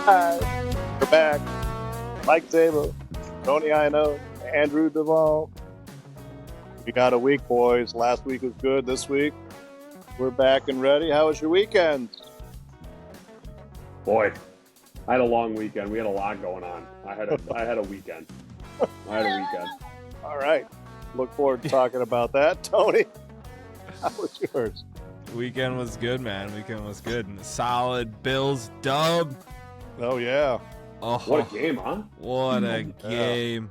Hi, we're back. Mike Zabel, Tony Ino, Andrew Duvall. We got a week, boys. Last week was good. This week, we're back and ready. How was your weekend? Boy, I had a long weekend. We had a lot going on. I had a weekend. I had a weekend. All right. Look forward to talking about that. Tony, how was yours? Weekend was good, man. Weekend was good. Solid Bills dub. Oh, yeah. Oh, What a game, huh? what a game.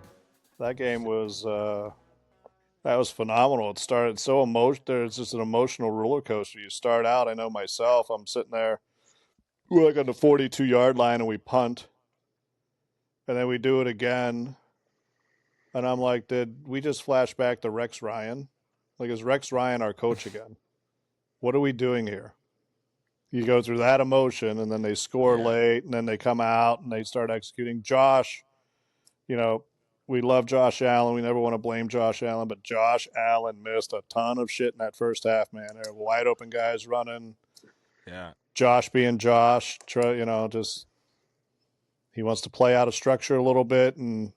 That game was that was phenomenal. It started so emotional. There's just an emotional roller coaster. You start out, I know myself, I'm sitting there, we're like on the 42-yard line and we punt. And then we do it again. And I'm like, did we just flash back to Rex Ryan? Like, is Rex Ryan our coach again? What are we doing here? You go through that emotion, and then they score late, and then they come out and they start executing. Josh, you know, we love Josh Allen. We never want to blame Josh Allen, but Josh Allen missed a ton of shit in that first half, man. There were wide open guys running. Yeah. Josh being Josh, just he wants to play out of structure a little bit and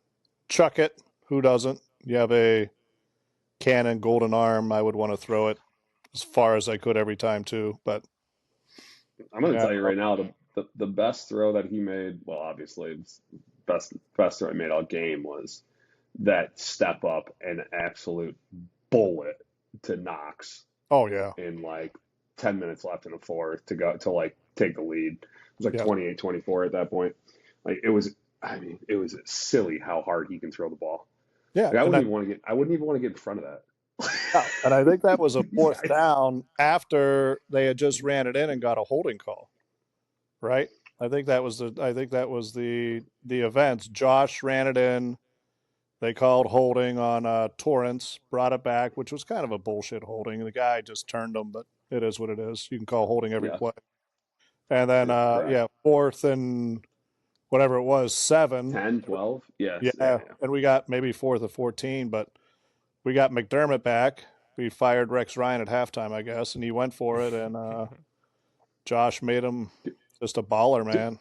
chuck it. Who doesn't? You have a cannon golden arm. I would want to throw it as far as I could every time too. But I'm going to yeah, tell you right now, the best throw that he made, well, obviously, it's best throw he made all game was that step up and absolute bullet to Knox oh yeah, in like 10 minutes left in the fourth to go to like take the lead. It was like yeah, 28-24 at that point. Like it was silly how hard he can throw the ball. yeah. Like, I wouldn't even want to get in front of that. And I think that was a These fourth guys. down after they had just ran it in and got a holding call, right? I think that was the events. Josh ran it in. They called holding on Torrance, brought it back, which was kind of a bullshit holding. The guy just turned them, but it is what it is. You can call holding every Yeah, play. And then, correct. fourth and whatever it was, 7. 10, 12. Yes. Yeah, Yeah, yeah. and we got maybe fourth or 14, but we got McDermott back. We fired Rex Ryan at halftime, I guess, and he went for it, and Josh made him Do, just a baller, do, man.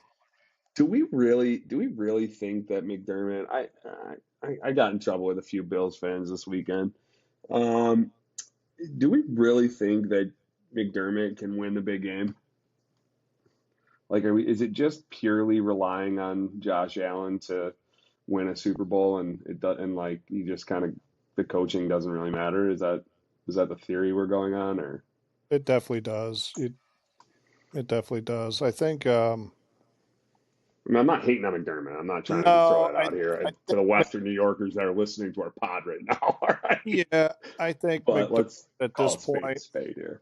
do we really think that McDermott? I got in trouble with a few Bills fans this weekend. Um, do we really think that McDermott can win the big game? Like, is it just purely relying on Josh Allen to win a Super Bowl, and it does, and like you just kind of the coaching doesn't really matter? Is that the theory we're going on, or? It definitely does. It definitely does. I think. I mean, I'm not hating on McDermott. I'm not trying to throw No, that out here I to the think. Western New Yorkers that are listening to our pod right now. All right, Yeah, I think but McDermott let's at call this a spade a point. spade here.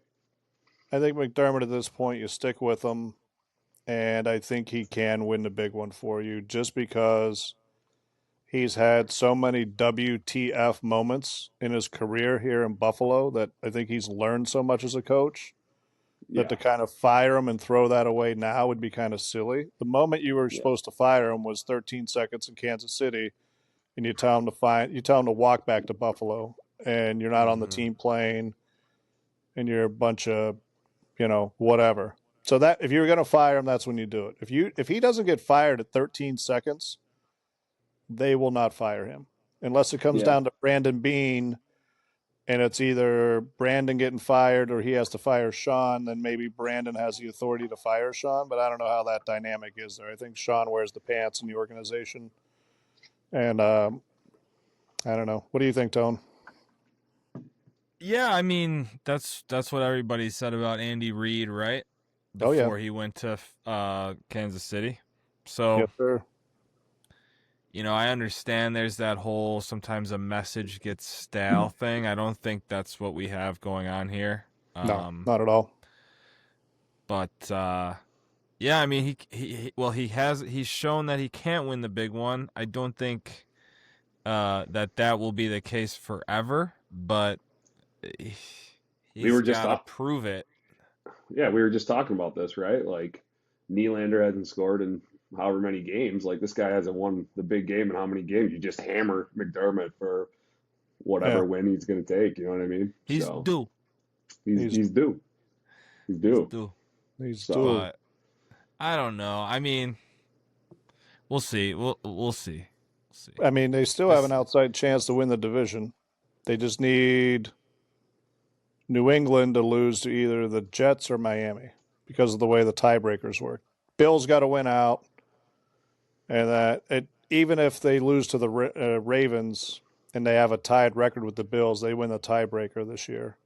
I think McDermott at this point, you stick with him, and I think he can win the big one for you, just because he's had so many WTF moments in his career here in Buffalo that I think he's learned so much as a coach that Yeah, to kind of fire him and throw that away now would be kind of silly. The moment you were yeah. supposed to fire him was 13 seconds in Kansas City, and you tell him to walk back to Buffalo, and you're not on the Mm-hmm. team plane, and you're a bunch of whatever. So that if you're going to fire him, that's when you do it. If he doesn't get fired at 13 seconds, they will not fire him unless it comes Yeah. down to Brandon Bean and it's either Brandon getting fired or he has to fire Sean, then maybe Brandon has the authority to fire Sean. But I don't know how that dynamic is there. I think Sean wears the pants in the organization. And I don't know. What do you think, Tone? Yeah, I mean that's what everybody said about Andy Reid, right? Oh, yeah. Before he went to Kansas City. So Yes, sir. I understand there's that whole sometimes a message gets stale thing. I don't think that's what we have going on here. No, not at all. But yeah, I mean he's shown that he can't win the big one. I don't think that will be the case forever, but We were he's just got to up. prove it. Yeah, we were just talking about this, right? Like Nylander hasn't scored in however many games. Like this guy hasn't won the big game in how many games? You just hammer McDermott for Yeah, whatever win he's going to take. You know what I mean? He's So due. he's he's he's due. He's He's due. due. he's So due. But I don't know. I mean, We'll see. We'll see. We'll see. I mean, they still have an outside chance to win the division. They just need New England to lose to either the Jets or Miami because of the way the tiebreakers work. Bills got to win out, and even if they lose to the Ravens and they have a tied record with the Bills, they win the tiebreaker this year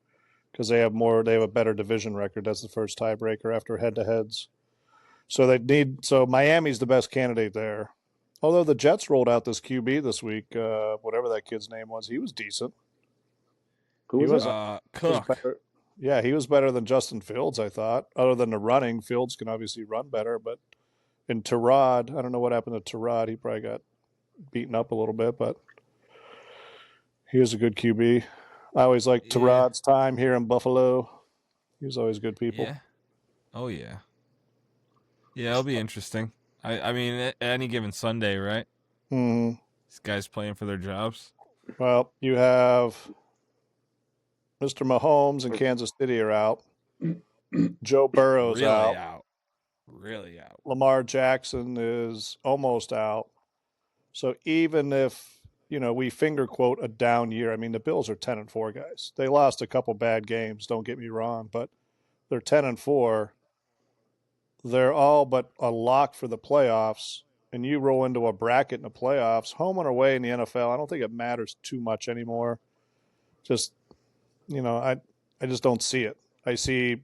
because they have a better division record. That's the first tiebreaker after head-to-heads. So Miami's the best candidate there. Although the Jets rolled out this QB this week, whatever that kid's name was, he was decent. Who was it? Cook. Better. Yeah, he was better than Justin Fields, I thought. Other than the running, Fields can obviously run better, but in Tyrod, I don't know what happened to Tyrod. He probably got beaten up a little bit, but he was a good QB. I always liked Tyrod's time here in Buffalo. He was always good people. Yeah. Oh, yeah. Yeah, it'll be interesting. I mean, any given Sunday, right? Mm-hmm. These guys playing for their jobs. Well, you have Mr. Mahomes and Kansas City are out. Joe Burrow's out. Really out. Lamar Jackson is almost out. So even if, we finger quote a down year, I mean, the Bills are 10-4 guys. They lost a couple bad games, don't get me wrong, but they're 10-4. They're all but a lock for the playoffs, and you roll into a bracket in the playoffs, home and away in the NFL. I don't think it matters too much anymore. Just, I just don't see it. I see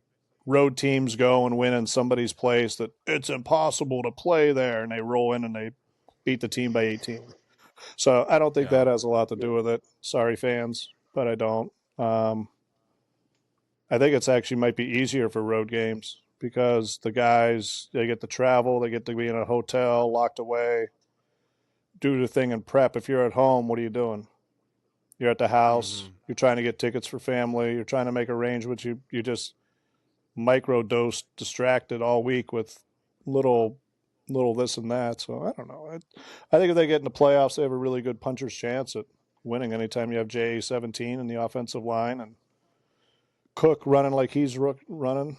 road teams go and win in somebody's place that it's impossible to play there, and they roll in and they beat the team by 18. So I don't think that has a lot to do with it. Sorry, fans, but I don't. I think it's actually might be easier for road games because the guys, they get to travel, they get to be in a hotel, locked away, do the thing in prep. If you're at home, what are you doing? You're at the house, You're trying to get tickets for family, you're trying to make arrangements, you just microdose distracted all week with little this and that. So I don't know. I think if they get in the playoffs, they have a really good puncher's chance at winning anytime you have JA-17 in the offensive line and Cook running like he's running.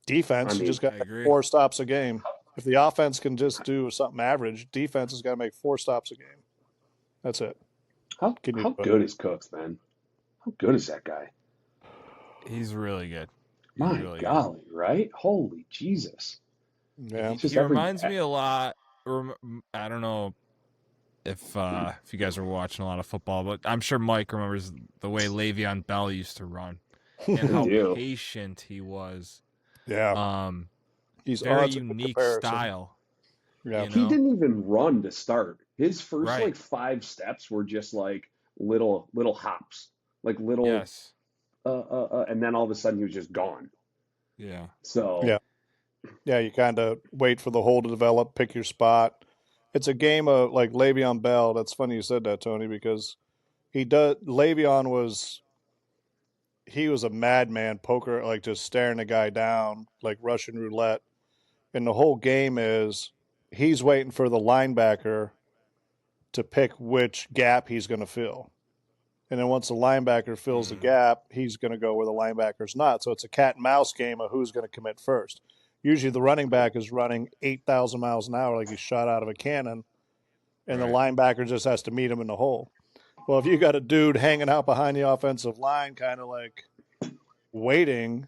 Defense, you just got 4 stops a game. If the offense can just do something average, defense has got to make 4 stops a game. That's it. How good is Cooks, man? How good is that guy? He's really good. My golly, right? Holy Jesus. Yeah. He reminds me a lot. I don't know if you guys are watching a lot of football, but I'm sure Mike remembers the way Le'Veon Bell used to run and how patient he was. Yeah. He's very unique style. Yeah. He didn't even run to start. His first 5 steps were just like little hops, like little and then all of a sudden he was just gone. Yeah. So yeah, you kind of wait for the hole to develop, pick your spot. It's a game of like Le'Veon Bell. That's funny you said that, Tony, because Le'Veon was a madman poker, like just staring the guy down like Russian roulette. And the whole game is he's waiting for the linebacker to pick which gap he's going to fill. And then once the linebacker fills the gap, he's going to go where the linebacker's not. So it's a cat and mouse game of who's going to commit first. Usually the running back is running 8,000 miles an hour like he's shot out of a cannon, and the linebacker just has to meet him in the hole. Well, if you got a dude hanging out behind the offensive line kind of like waiting,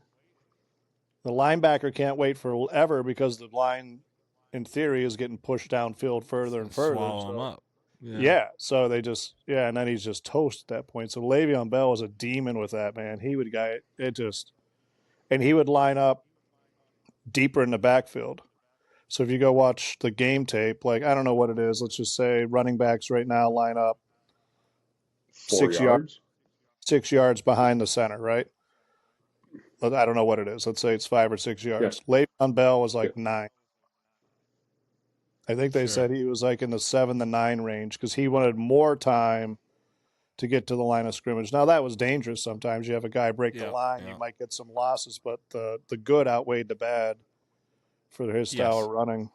the linebacker can't wait forever because the line, in theory, is getting pushed downfield further and further. Swallow him up. Yeah, so they just and then he's just toast at that point. So Le'Veon Bell was a demon with that, man. He would he would line up deeper in the backfield. So if you go watch the game tape, like I don't know what it is, let's just say running backs right now line up 6 yards, 6 yards behind the center, right? I don't know what it is. Let's say it's 5 or 6 yards. Yeah. Le'Veon Bell was like 9. I think they said he was like in the 7 to 9 range because he wanted more time to get to the line of scrimmage. Now, that was dangerous sometimes. You have a guy break the line, you might get some losses, but the good outweighed the bad for his style of running.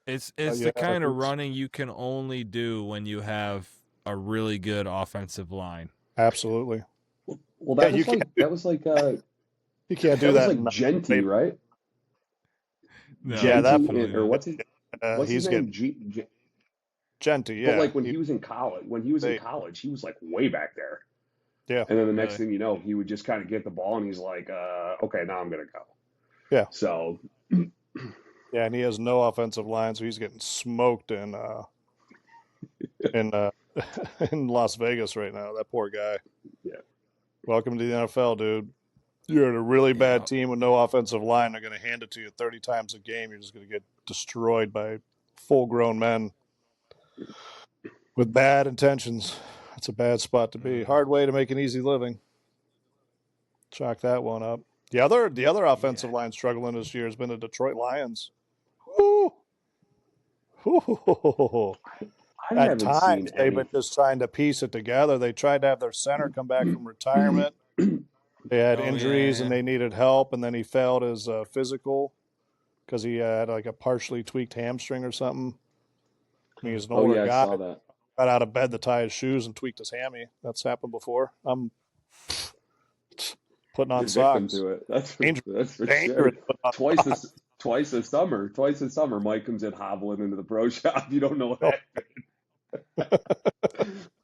It's the kind of running you can only do when you have a really good offensive line. Absolutely. Well, that was like you can't do that. Was like Gents, right? No. Gents, or what's his? What's his He's name? getting Genty. But Yeah, like when he was in they, college, he was like way back there. yeah, And then the next Really? thing you know, he would just kind of get the ball and he's like, okay, now I'm gonna go. yeah, So yeah, and he has no offensive line, so he's getting smoked in in Las Vegas right now. That poor guy. yeah. Welcome to the NFL, dude. You're in a really bad Yeah. team with no offensive line. They're going to hand it to you 30 times a game. You're just going to get destroyed by full-grown men with bad intentions. That's a bad spot to be. Hard way to make an easy living. Chalk that one up. The other offensive Yeah. line struggling this year has been the Detroit Lions. Woo! Woo! I At haven't seen times, they've been any. just trying to piece it together. They tried to have their center come back from retirement. They had Oh injuries and yeah. they needed help, and then he failed his physical because he had like a partially tweaked hamstring or something. I mean, he's an Oh older yeah, I guy. saw that. Got out of bed to tie his shoes and tweaked his hammy. That's happened before. I'm putting on You're victim socks. to it. Dangerous, That's for sure. dangerous. Putting on Twice socks. this twice this summer. Twice this summer, Mike comes in hobbling into the pro shop. You don't know Oh, that.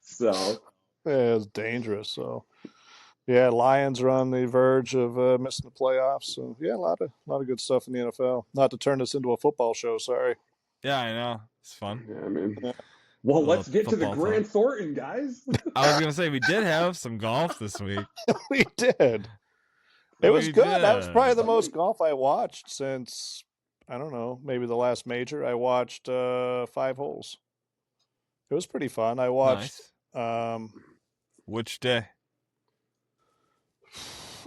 So yeah, it's dangerous. So yeah, Lions are on the verge of missing the playoffs. So yeah, a lot of good stuff in the NFL. Not to turn this into a football show. Sorry. Yeah, I know. It's fun. yeah, I mean, Yeah, well, A little let's get to the football talk. Grant Thornton, guys. I was gonna say we did have some golf this week. we did. It was We good. That was probably did. the most golf I watched since I don't know, maybe the last major. I watched 5 holes. It was pretty fun. I watched Nice. um Which day?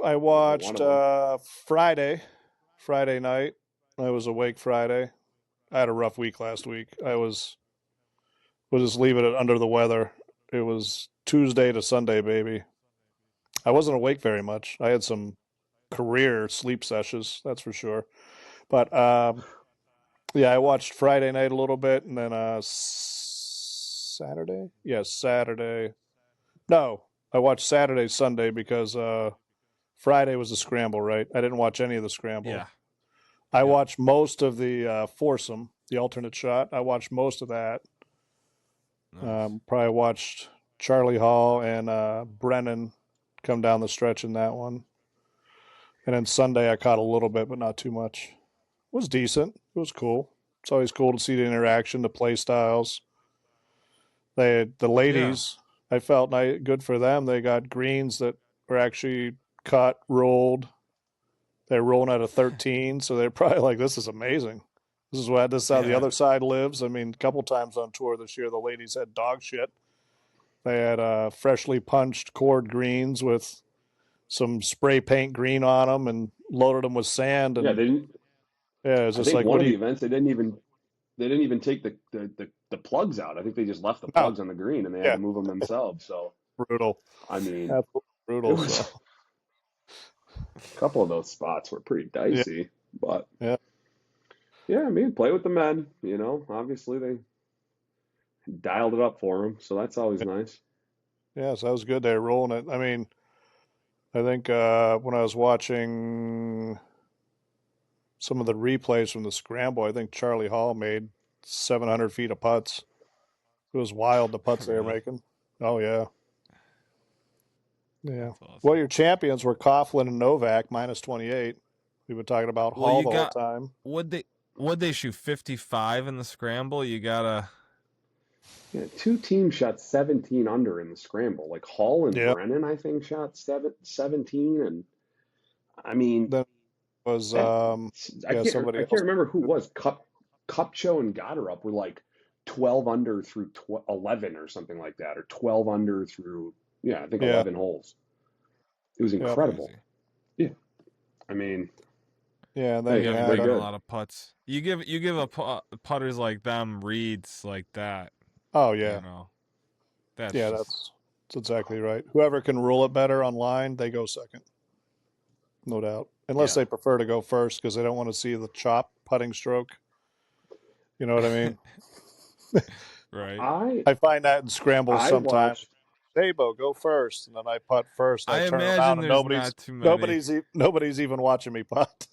I One watched of them. Friday night. I was awake Friday. I had a rough week last week. We'll just leave it under the weather. It was Tuesday to Sunday, baby. I wasn't awake very much. I had some career sleep sessions, that's for sure. But yeah, I watched Friday night a little bit, and then Saturday. Yeah, Saturday. No, I watched Saturday, Sunday because Friday was the scramble, right? I didn't watch any of the scramble. Yeah. I Yeah. watched most of the foursome, the alternate shot. I watched most of that. Nice. Probably watched Charlie Hall and Brennan come down the stretch in that one. And then Sunday I caught a little bit, but not too much. It was decent. It was cool. It's always cool to see the interaction, the play styles. The Yeah. ladies, I felt good for them. They got greens that were actually cut, rolled. They're rolling out of 13, so they're probably like, "This is amazing. This is how the Yeah. other side lives." I mean, a couple times on tour this year, the ladies had dog shit. They had freshly punched cord greens with some spray paint green on them and loaded them with sand, Yeah, and they didn't. yeah, it's I just think like, one what of do the you? events they didn't even take the plugs out. I think they just left the No, plugs on the green and they had yeah, to move them themselves. So brutal, I mean, absolutely it brutal. was So a couple of those spots were pretty yeah, dicey, but yeah, yeah, I mean, play with the men. Obviously they dialed it up for them, so that's always nice. yeah. So that was good. They were rolling it. I mean, I think when I was watching some of the replays from the scramble, I think Charlie Hall made 700 feet of putts. It was wild the putts they were Really? making. Oh yeah, yeah. That's Well, awesome. your champions were Coughlin and Novak minus 28. We've been talking about Well, Hall you the whole got time. would they shoot 55 in the scramble? You gotta. Yeah, two teams shot 17 under in the scramble. Like Hall and Yeah. Brennan, I think, shot 17. And I mean, Then was that I yeah, can't somebody I can't else. remember who was Cupcho and Goddard were like 12 under through 11 or something like that, or 12 under through, yeah, I think Yeah, 11 holes. It was yeah, incredible. Crazy. Yeah, I mean, yeah. And then hey, you Yeah, they're had making a good. lot of putts. You give putters like them reads like that. oh You yeah, know, that's yeah. just That's exactly right. Whoever can rule it better online, they go second, no doubt. Unless yeah. they prefer to go first because they don't want to see the chop putting stroke. You know what I mean? Right. I I find that in scrambles I sometimes. watched. Dabo, go first, and then I putt first, and I I turn imagine around and there's not too many. nobody's even watching me putt.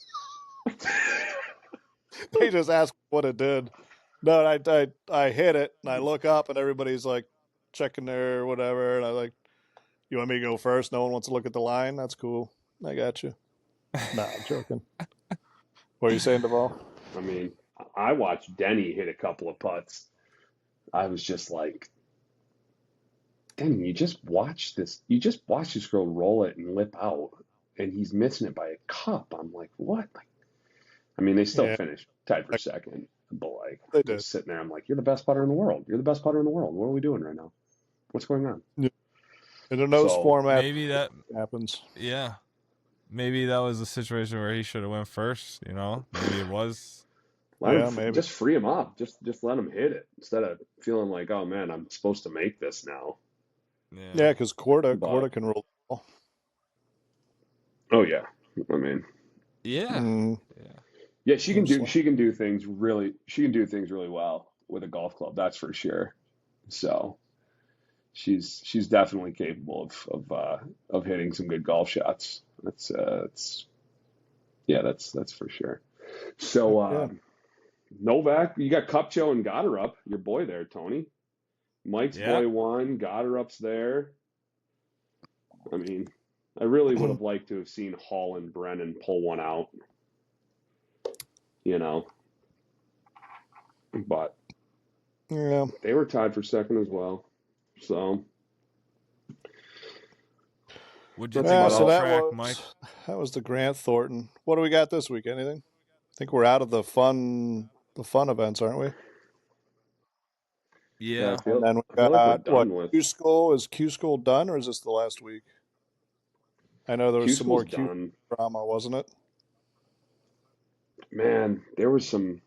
They just ask what it did. No, I hit it, and I look up, and everybody's like checking their whatever, and I like, you want me to go first? No one wants to look at the line. That's cool. I got you. Nah, I'm joking. What are you saying, Duvall? I mean, I watched Denny hit a couple of putts. I was just like, Denny, you just watch this. You just watch this girl roll it and lip out, and he's missing it by a cup. I'm like, what? Like, I mean, they still Yeah, finished tied for second, but like, they I'm did. just sitting there. I'm like, you're the best putter in the world. You're the best putter in the world. What are we doing right now? What's going on? Yeah. In a nose So format Maybe that, happens. yeah, maybe that was a situation where he should have went first. You know, maybe it was. let him Yeah, maybe. just free him up. Just let him hit it instead of feeling like, oh man, I'm supposed to make this now. Yeah. Yeah, because Corda But can roll the ball. oh yeah, I mean, Yeah. Mm, Yeah. yeah, no slap. she can do things really well with a golf club. That's for sure. So she's definitely capable of hitting some good golf shots. That's yeah, that's for sure. Heck So yeah. Novak, you got Kupcho and Goddard, your boy there, Tony. Mike's Yeah. boy won. Goddard's there. I mean, I really would have liked to have seen Hall and Brennan pull one out, you know, but Yeah. they were tied for second as well. So What'd you that's think Yeah, of about so that all. track, Mike? that was the Grant Thornton. What do we got this week? Anything? I think we're out of the fun events, aren't we? Yeah, Yeah. And then we I feel like we're got what? done with Q School is Q School done, or is this the last week? I know there was Q some School's more Q done. drama, wasn't it? Man, there was some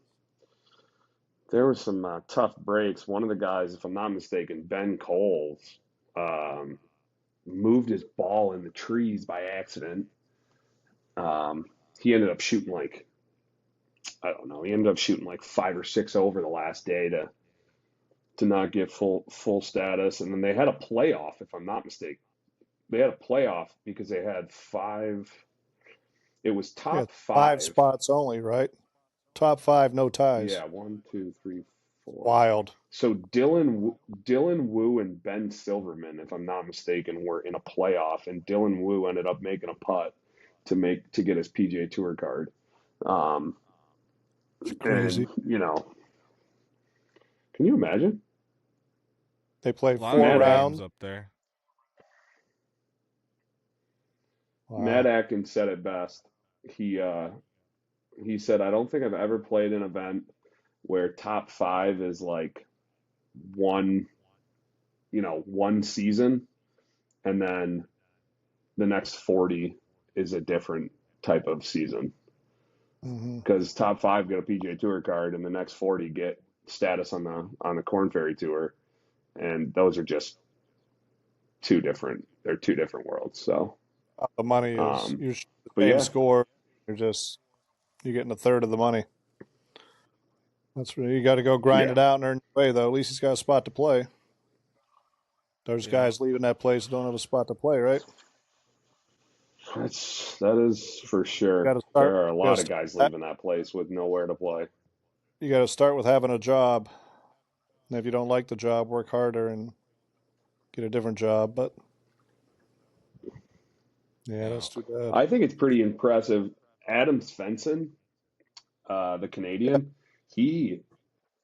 tough breaks. One of the guys, if I'm not mistaken, Ben Coles, um, moved his ball in the trees by accident. Um, he ended up shooting like I don't know. He ended up shooting like 5 or 6 over the last day to not get full status, and then they had a playoff, if I'm not mistaken. They had a playoff because they had five. It was Yeah, top 5 five. spots only, right? Top 5, no ties. Yeah, one, two, three, four. Wild. So Dylan Wu and Ben Silverman, if I'm not mistaken, were in a playoff, and Dylan Wu ended up making a putt to get his PGA Tour card. Um, It's and crazy. can you imagine? They play A lot of 4 Matt no Ack, names rounds. up there. Matt Wow. Atkins said it best. He uh, he said, "I don't think I've ever played an event where top five is like one, one season, and then the next 40 is a different type of season. Hmm. Because top five get a PGA Tour card, and the next 40 get status on the Corn Ferry Tour, and those are just two different. They're two different worlds. So, The money is um, you're the but same yeah, score. You're getting a third of the money. That's where you got to go grind yeah, it out and earn your way, though. At least he's got a spot to play. There's Yeah. guys leaving that place who don't have a spot to play, right? that is for sure. Got to There start. are a You got lot to of guys start. leaving that place with nowhere to play. You got to start with having a job. And if you don't like the job, work harder and get a different job. But yeah, Yeah. that's too bad. I think it's pretty impressive. Adam Svensson, the Yeah, Canadian, he,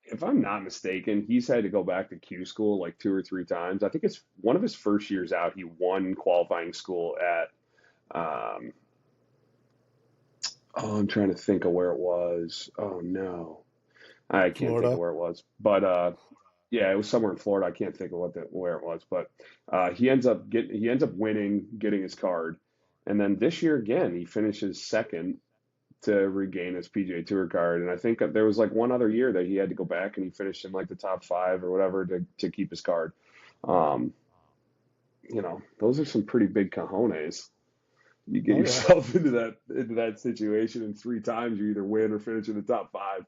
if I'm not mistaken, he's had to go back to Q school like 2 or 3 times. I think it's one of his first years out. He won qualifying school at, um, oh, I'm trying to think of where it was. Oh no, I can't think of Florida. where it was. But yeah, it was somewhere in Florida. I can't think of where it was. But he ends up winning, getting his card, and then this year again he finishes second to regain his PGA Tour card. And I think there was like one other year that he had to go back and he finished in like the top five or whatever to keep his card. Um, those are some pretty big cojones. You get Oh yeah. yourself into that situation, and 3 times you either win or finish in the top five.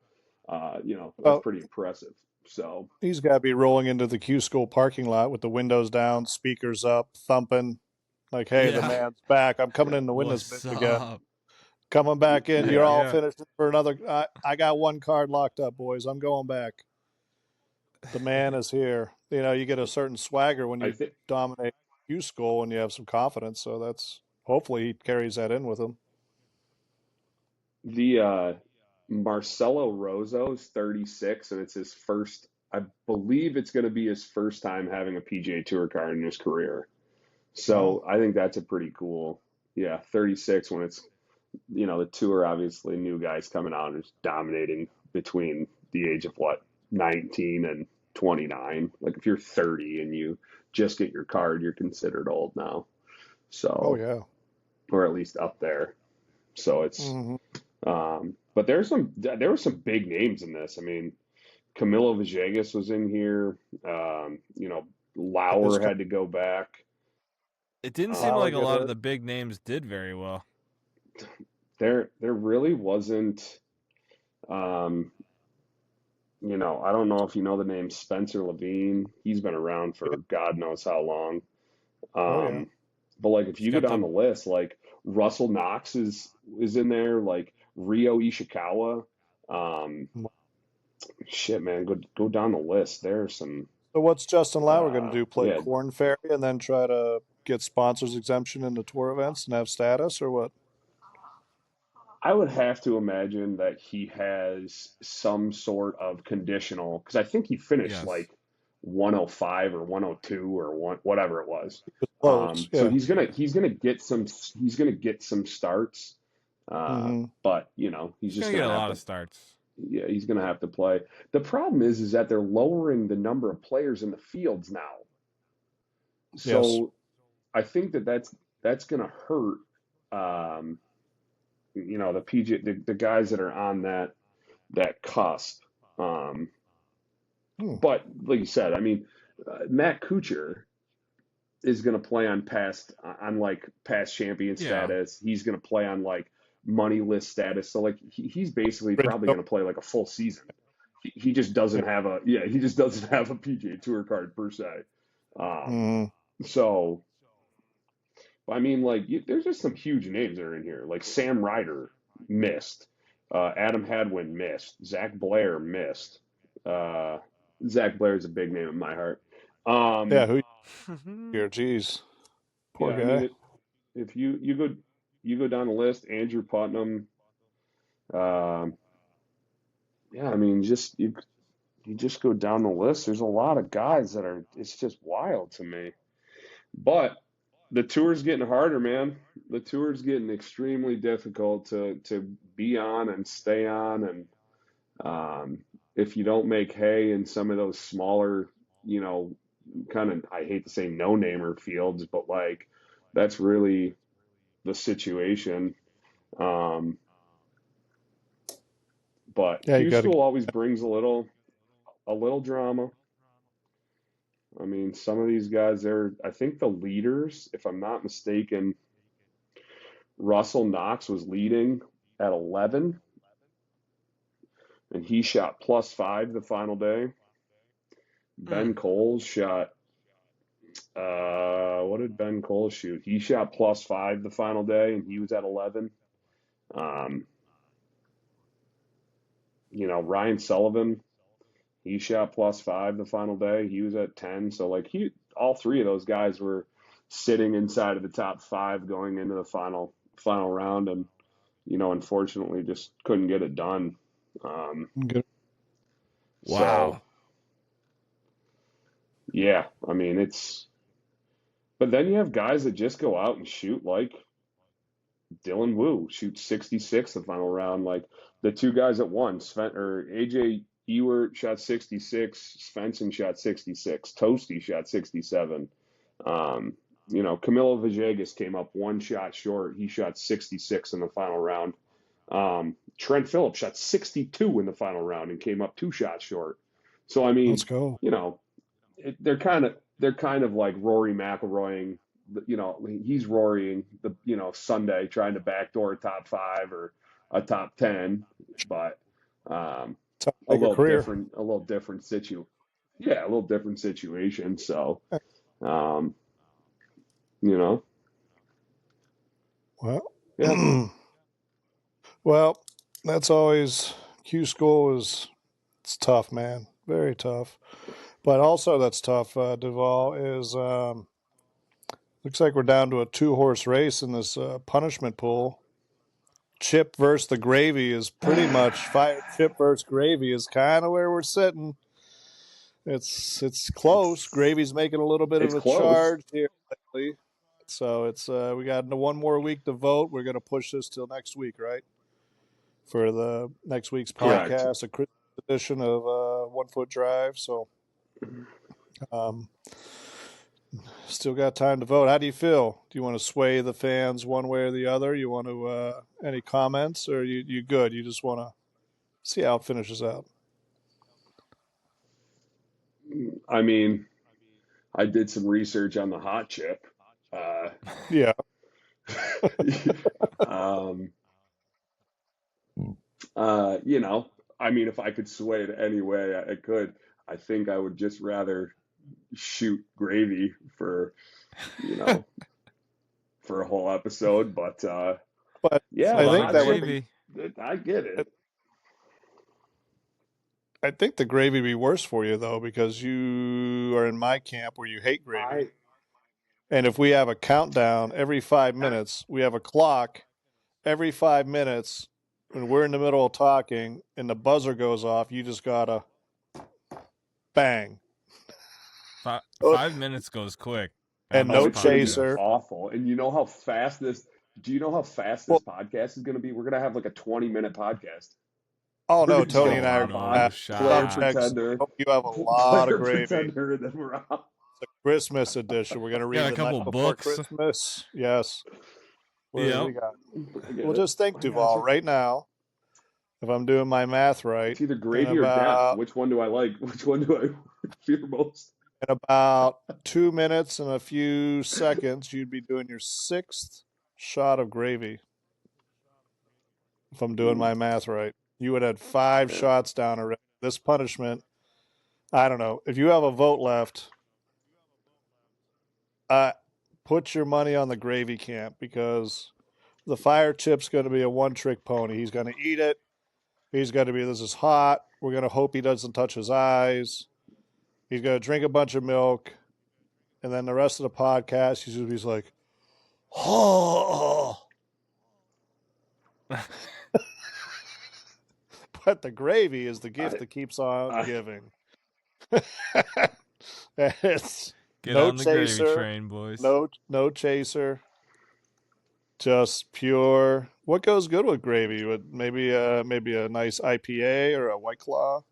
That's Well, pretty impressive. So he's got to be rolling into the Q School parking lot with the windows down, speakers up, thumping. Like, hey, the Yeah. man's back. I'm coming in to win this What's bitch again. up? Coming back in. You're yeah, all Yeah. finished for another. I got one card locked up, boys. I'm going back. The man is here. You know, you get a certain swagger when I you think dominate Q school and you have some confidence. So that's hopefully he carries that in with him. the Marcelo Rozo's 36, and it's his first. I believe it's going to be his first time having a PGA Tour card in his career. Wow. So I think that's a pretty cool. Yeah, 36 when it's the tour obviously new guys coming out and just dominating between the age of what 19 and 29. Like if you're 30 and you just get your card, you're considered old now. Oh So, yeah. or at least up there. So it's Hmm. but there were some big names in this. I mean, Camilo Villegas was in here. His Lauer had to go back. It didn't seem Um, Lauer like a get lot of hurt. the big names did very well. there really wasn't. Um, I don't know if you know the name Spencer Levine. He's been around Yeah. for God knows how long. Oh yeah. Um, but like if He's you go got down the the list, like Russell Knox is in there, like Ryo Ishikawa. Um, shit, man, go down the list. There's some. So what's Justin Lauer going to do? Play Yeah, Corn Ferry and then try to get sponsors exemption in the tour events and have status, or what? I would have to imagine that he has some sort of conditional because I think he finished yes. like 105 or 102 or whatever it was. It's close. So Yeah. he's gonna get some starts, Hmm. but he's He's just gonna get gonna a have lot to of starts. yeah he's gonna have to play. The problem is that they're lowering the number of players in the fields now, Yes. so I think that's gonna hurt. Um, the PG the guys that are on that cusp. Um, Hmm. but like you said, I mean, Matt Kuchar is going to play on like past champion Yeah. status. He's going to play on like money list status. So like he's basically probably Bridgestone. going to play like a full season. He just doesn't Yeah. have he just doesn't have a PGA Tour card per se. Um, Hmm. so I mean, like, there's just some huge names that are in here. Like Sam Ryder missed, Adam Hadwin missed, Zach Blair missed. Uh, Zach Blair is a big name in my heart. Yeah. Um, Who here? Jeez. Poor yeah, I mean, guy. if you go down the list, Andrew Putnam. Um, yeah, I mean, you just go down the list. There's a lot of guys that are. It's just wild to me. But the tour's getting harder, man. The tour's getting extremely difficult to be on and stay on, and if you don't make hay in some of those smaller, you know, kind of I hate to say no-namer fields, but like that's really the situation. Um, but Yeah. You Q got to. School always brings a little drama. I mean, some of these guys, I think the leaders, if I'm not mistaken, Russell Knox was leading at 11, and he shot +5 the final day. Mm. Ben Coles shot, what did Ben Coles shoot? He shot +5 the final day, and he was at 11. Um, Ryan Sullivan, he shot +5 the final day. He was at 10. So like all three of those guys were sitting inside of the top five going into the final round, and unfortunately, just couldn't get it done. Um, Get, so Wow. yeah, I mean but then you have guys that just go out and shoot like Dylan Wu shoots 66 the final round. Like the two guys that won, Sven or AJ Ewert shot 66, Svensson shot 66, Toasty shot 67. Um, Camilo Villegas came up one shot short. He shot 66 in the final round. Trent Phillips shot 62 in the final round and came up two shots short. So I let's mean, go. you know, they're kind of like Rory McIlroying. He's Rorying Sunday trying to backdoor a top five or a top 10, but Time to a make a little career. different, yeah, a little different situation. So, um, you know, Well, yeah, well, that's always Q school is it's tough, man. Very tough. But also, that's tough. Duval is looks like we're down to a 2-horse race in this punishment pool. Chip versus the gravy is pretty much fire. Chip versus gravy is kind of where we're sitting. It's close. Gravy's making a little bit of It's a close. charge here lately. So it's we got one more week to vote. We're going to push this till next week, right? For the next week's Correct. podcast, a Christmas edition of 1 Foot Drive. So um, still got time to vote. How do you feel? Do you want to sway the fans one way or the other? You want to any comments, or you good? You just want to see how it finishes out. I mean, I did some research on the hot chip. Yeah. um, I mean, if I could sway it any way, I could. I think I would just rather shoot gravy for, for a whole episode. But But yeah, I the think hot that chip, gravy. I get it. I think the gravy would be worse for you though, because you are in my camp where you hate gravy. And if we have a countdown every 5 minutes, we have a clock every 5 minutes when we're in the middle of talking and the buzzer goes off, you just gotta bang. 5 minutes goes quick. And on no this chaser. Awful. And you know how fast this? Do you know how fast this podcast is going to be? We're going to have like a 20 minute podcast. Oh no, We're just Tony gonna and I hop are on, shot. player subjects. pretender. Hope you have a lot player of gravy. pretender, and then we're out. It's a Christmas edition. We're gonna read Got a the couple night before books. Christmas. Yes. Yep. We got. I get Well, it. just think, Duval, right now, if I'm doing my math right, It's either gravy or death. Which one do I like? Which one do I fear most? in about 2 minutes and a few seconds, you'd be doing your 6th shot of gravy. If I'm doing my math right, you would have had 5 shots down already. This punishment, I don't know. If you have a vote left, put your money on the gravy camp, because the fire chip's going to be a one-trick pony. He's going to eat it. He's going to be, this is hot. We're going to hope he doesn't touch his eyes. He's going to drink a bunch of milk. And then the rest of the podcast, he's like, oh. But the gravy is the gift that keeps on giving. It's Get no on the chaser, gravy train, boys. No chaser. Just pure. What goes good with gravy? Maybe a nice IPA or a White Claw.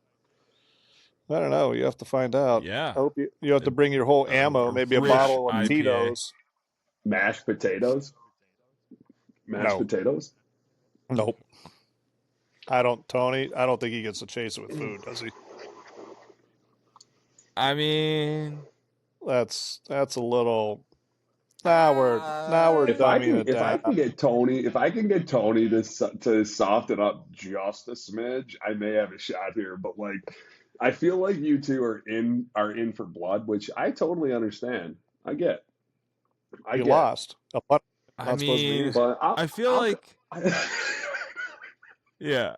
I don't know. You have to find out. Yeah. I hope you have to bring your whole ammo. Maybe a rich bottle of IPA. Tito's. Mashed potatoes. No. Potatoes. Nope. Tony, I don't think he gets to chase it with food, does he? I mean, that's a little. Now we're dumbing it down. If I can get Tony to soften up just a smidge, I may have a shot here. But like, I feel like you two are in for blood, which I totally understand. I get. You lost. I mean, but I feel like. Yeah.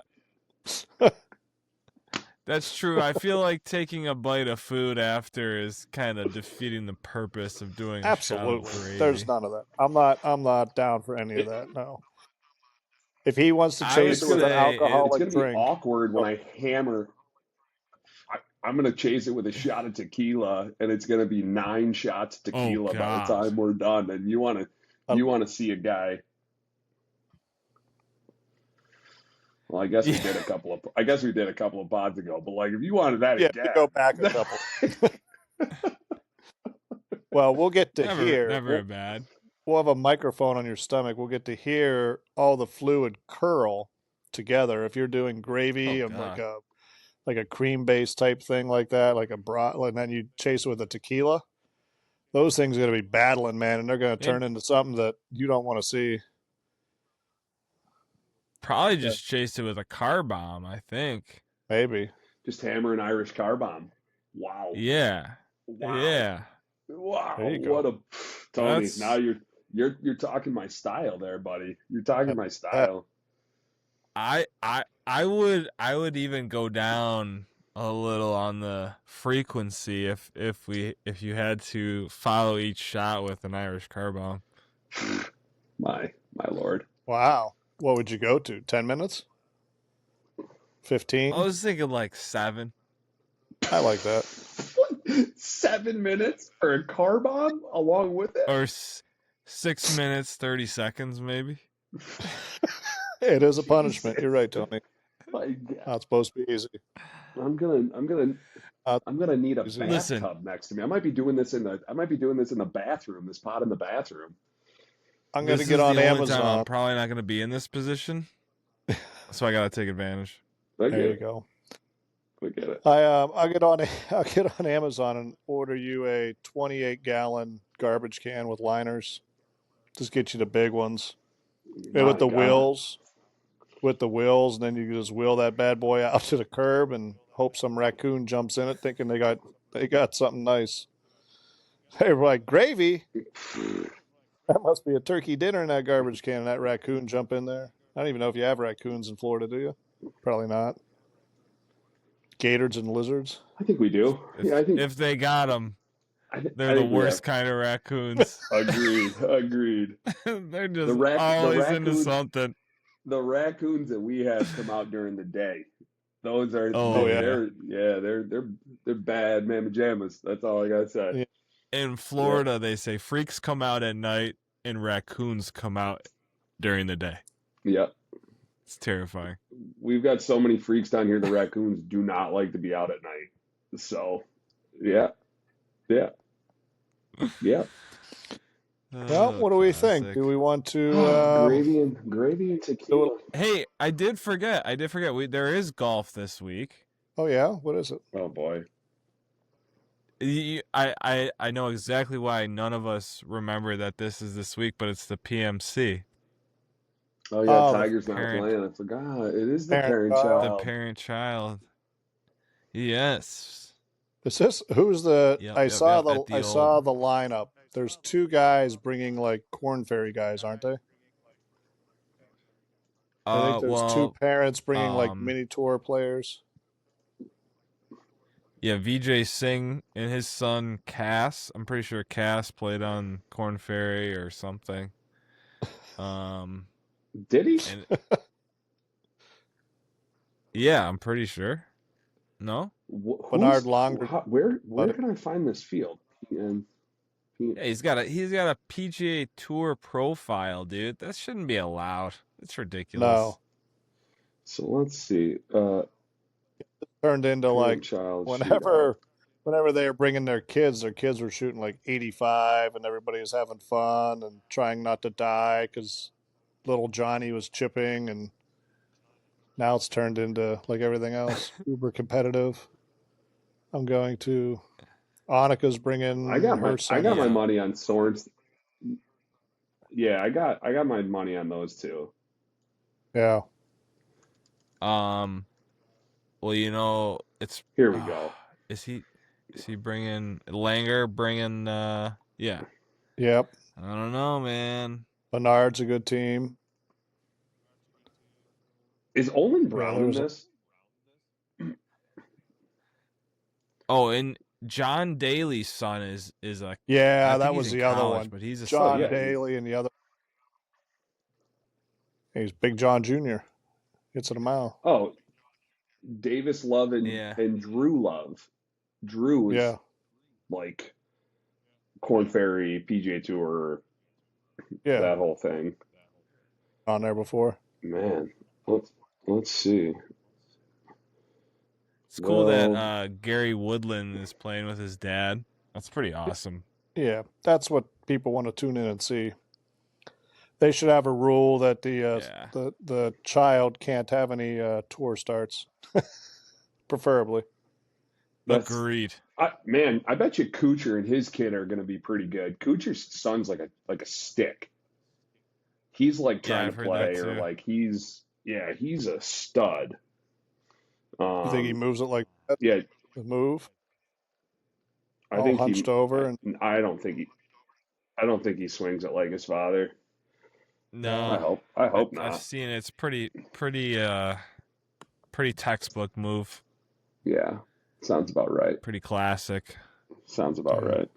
That's true. I feel like taking a bite of food after is kind of defeating the purpose of doing Absolutely. a shot of gravy. There's none of that. I'm not down for any of that. No. If he wants to chase it with an alcoholic it's gonna drink, be awkward when I hammer. I'm gonna chase it with a shot of tequila, and it's gonna be 9 shots of tequila by the time we're done. And you wanna see a guy. Well, I guess we did a couple of pods ago, but like if you wanted that again, go back a couple. Well, we'll get to hear. Never bad. We'll have a microphone on your stomach. We'll get to hear all the fluid curl together. If you're doing gravy and like a cream-based type thing like that, like a broth, and then you chase it with a tequila, those things are going to be battling, man, and they're going to turn into something that you don't want to see. Probably just chase it with a car bomb, I think. Maybe. Just hammer an Irish car bomb. Wow. Yeah. Wow. Yeah. Wow. What a Tony. Now you're talking my style there, buddy. You're talking my style. I would even go down a little on the frequency if you had to follow each shot with an Irish car bomb. My lord. Wow. What would you go to? 10 minutes? 15? I was thinking like 7 I like that. 7 minutes for a car bomb along with it? or 6 minutes 30 seconds maybe. It is a punishment. Jesus. You're right, Tony. My God. Not supposed to be easy. I'm gonna need a Easy. Listen. bathtub next to me. I might be doing this in the bathroom. This pot in the bathroom. I'm going This to get is on the only time Amazon. I'm probably not going to be in this position, so I got to take advantage. There you go. I get it. I'll get on Amazon and order you a 28-gallon garbage can with liners. Just get you the big ones. My with the God. wheels. With the wheels, and then you can just wheel that bad boy out to the curb and hope some raccoon jumps in it thinking they got something nice. They were like, gravy? That must be a turkey dinner in that garbage can, and that raccoon jump in there. I don't even know if you have raccoons in Florida, do you? Probably not. Gators and lizards. I think we do. If they got them, they're I the think we worst kind of raccoons. Agreed. They're just The always into raccoons- something. The raccoons that we have come out during the day. Those are Oh, yeah. they're bad mamma jammas. That's all I gotta say. Yeah. In Florida, they say freaks come out at night and raccoons come out during the day. Yeah. It's terrifying. We've got so many freaks down here. The raccoons do not like to be out at night. So, yeah. Well, what do we think? Classic. Do we want to Gravy and tequila. Hey, I did forget. There is golf this week. Oh yeah, what is it? Oh boy. I know exactly why none of us remember that this week, but it's the PMC. Oh yeah, Oh, the Tiger's not parent- playing. I forgot. It is the Parent parent-child. The parent-child. Yes. Is this who's the? Yep, I yep, saw yep, the at the I saw old- the lineup. There's two guys bringing like Corn Ferry guys, aren't they? I think there's two parents bringing like mini tour players. Yeah, VJ Singh and his son Cass. I'm pretty sure Cass played on Corn Ferry or something. Did he? Yeah, I'm pretty sure. No? Bernard Longer. Where can I find this field? Yeah, he's got a PGA Tour profile, dude. That shouldn't be allowed. It's ridiculous. No, So let's see. turned into like Child whenever they were bringing their kids were shooting like 85, and everybody was having fun and trying not to die because little Johnny was chipping, and now it's turned into like everything else, uber competitive. I'm going to. Annika's bringing I got her my son. I got my money on Sorensen. Yeah, I got my money on those two. Yeah. Well, you know, it's Here we go. Is he bringing Langer bringing yeah. Yep. I don't know, man. Bernard's a good team. Is Olin Brown in this? Oh, and John Daly's son is a Yeah, I think that he's was in the other college, one. but he's a John yeah. Daly and the other. He's Big John Jr. Hits it a mile. Oh, Davis Love and Yeah. Drew Love. Drew is Yeah. like Corn Ferry, PGA Tour, Yeah. that whole thing. On there before. Man, let's see. It's cool Well- that Gary Woodland is playing with his dad. That's pretty awesome. Yeah, that's what people want to tune in and see. They should have a rule that Yeah. the child can't have any tour starts, preferably. That's- Agreed. I bet you Kuchar and his kid are going to be pretty good. Kuchar's son's like a stick. He's like Yeah, trying I've to heard play, that or too. like he's a stud. You think he moves it like that? Yeah, The move, I all think hunched over, and I don't think he swings it like his father. No. I hope I've not. seen it. It's pretty textbook move. Yeah, sounds about right. Pretty classic. Sounds about Yeah. right.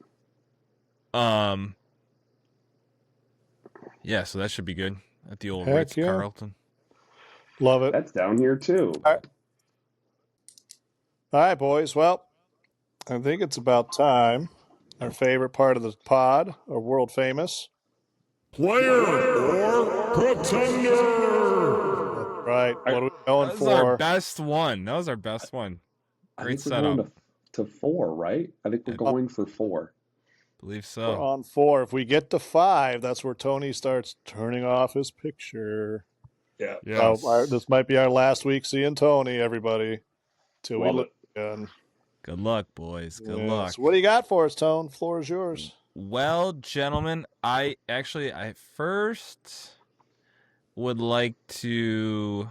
Yeah, so that should be good at the old Heck Ritz yeah. Carlton. Love it. That's down here too. All right, boys. Well, I think it's about time. Our favorite part of the pod, our world famous. Player or pretender? That's right. I, What are we going That was our for? best one. That was our best one. I Great think we're going setup. to 4, right? I think we're I going for 4. believe We're so. on 4. If we get to 5, that's where Tony starts turning off his picture. Yeah, Yes. So this might be our last week seeing Tony, everybody, till we love live it. again. Good luck, boys. Good luck. Yes. What do you got for us, Tone? Floor is yours. Well, gentlemen, I first would like to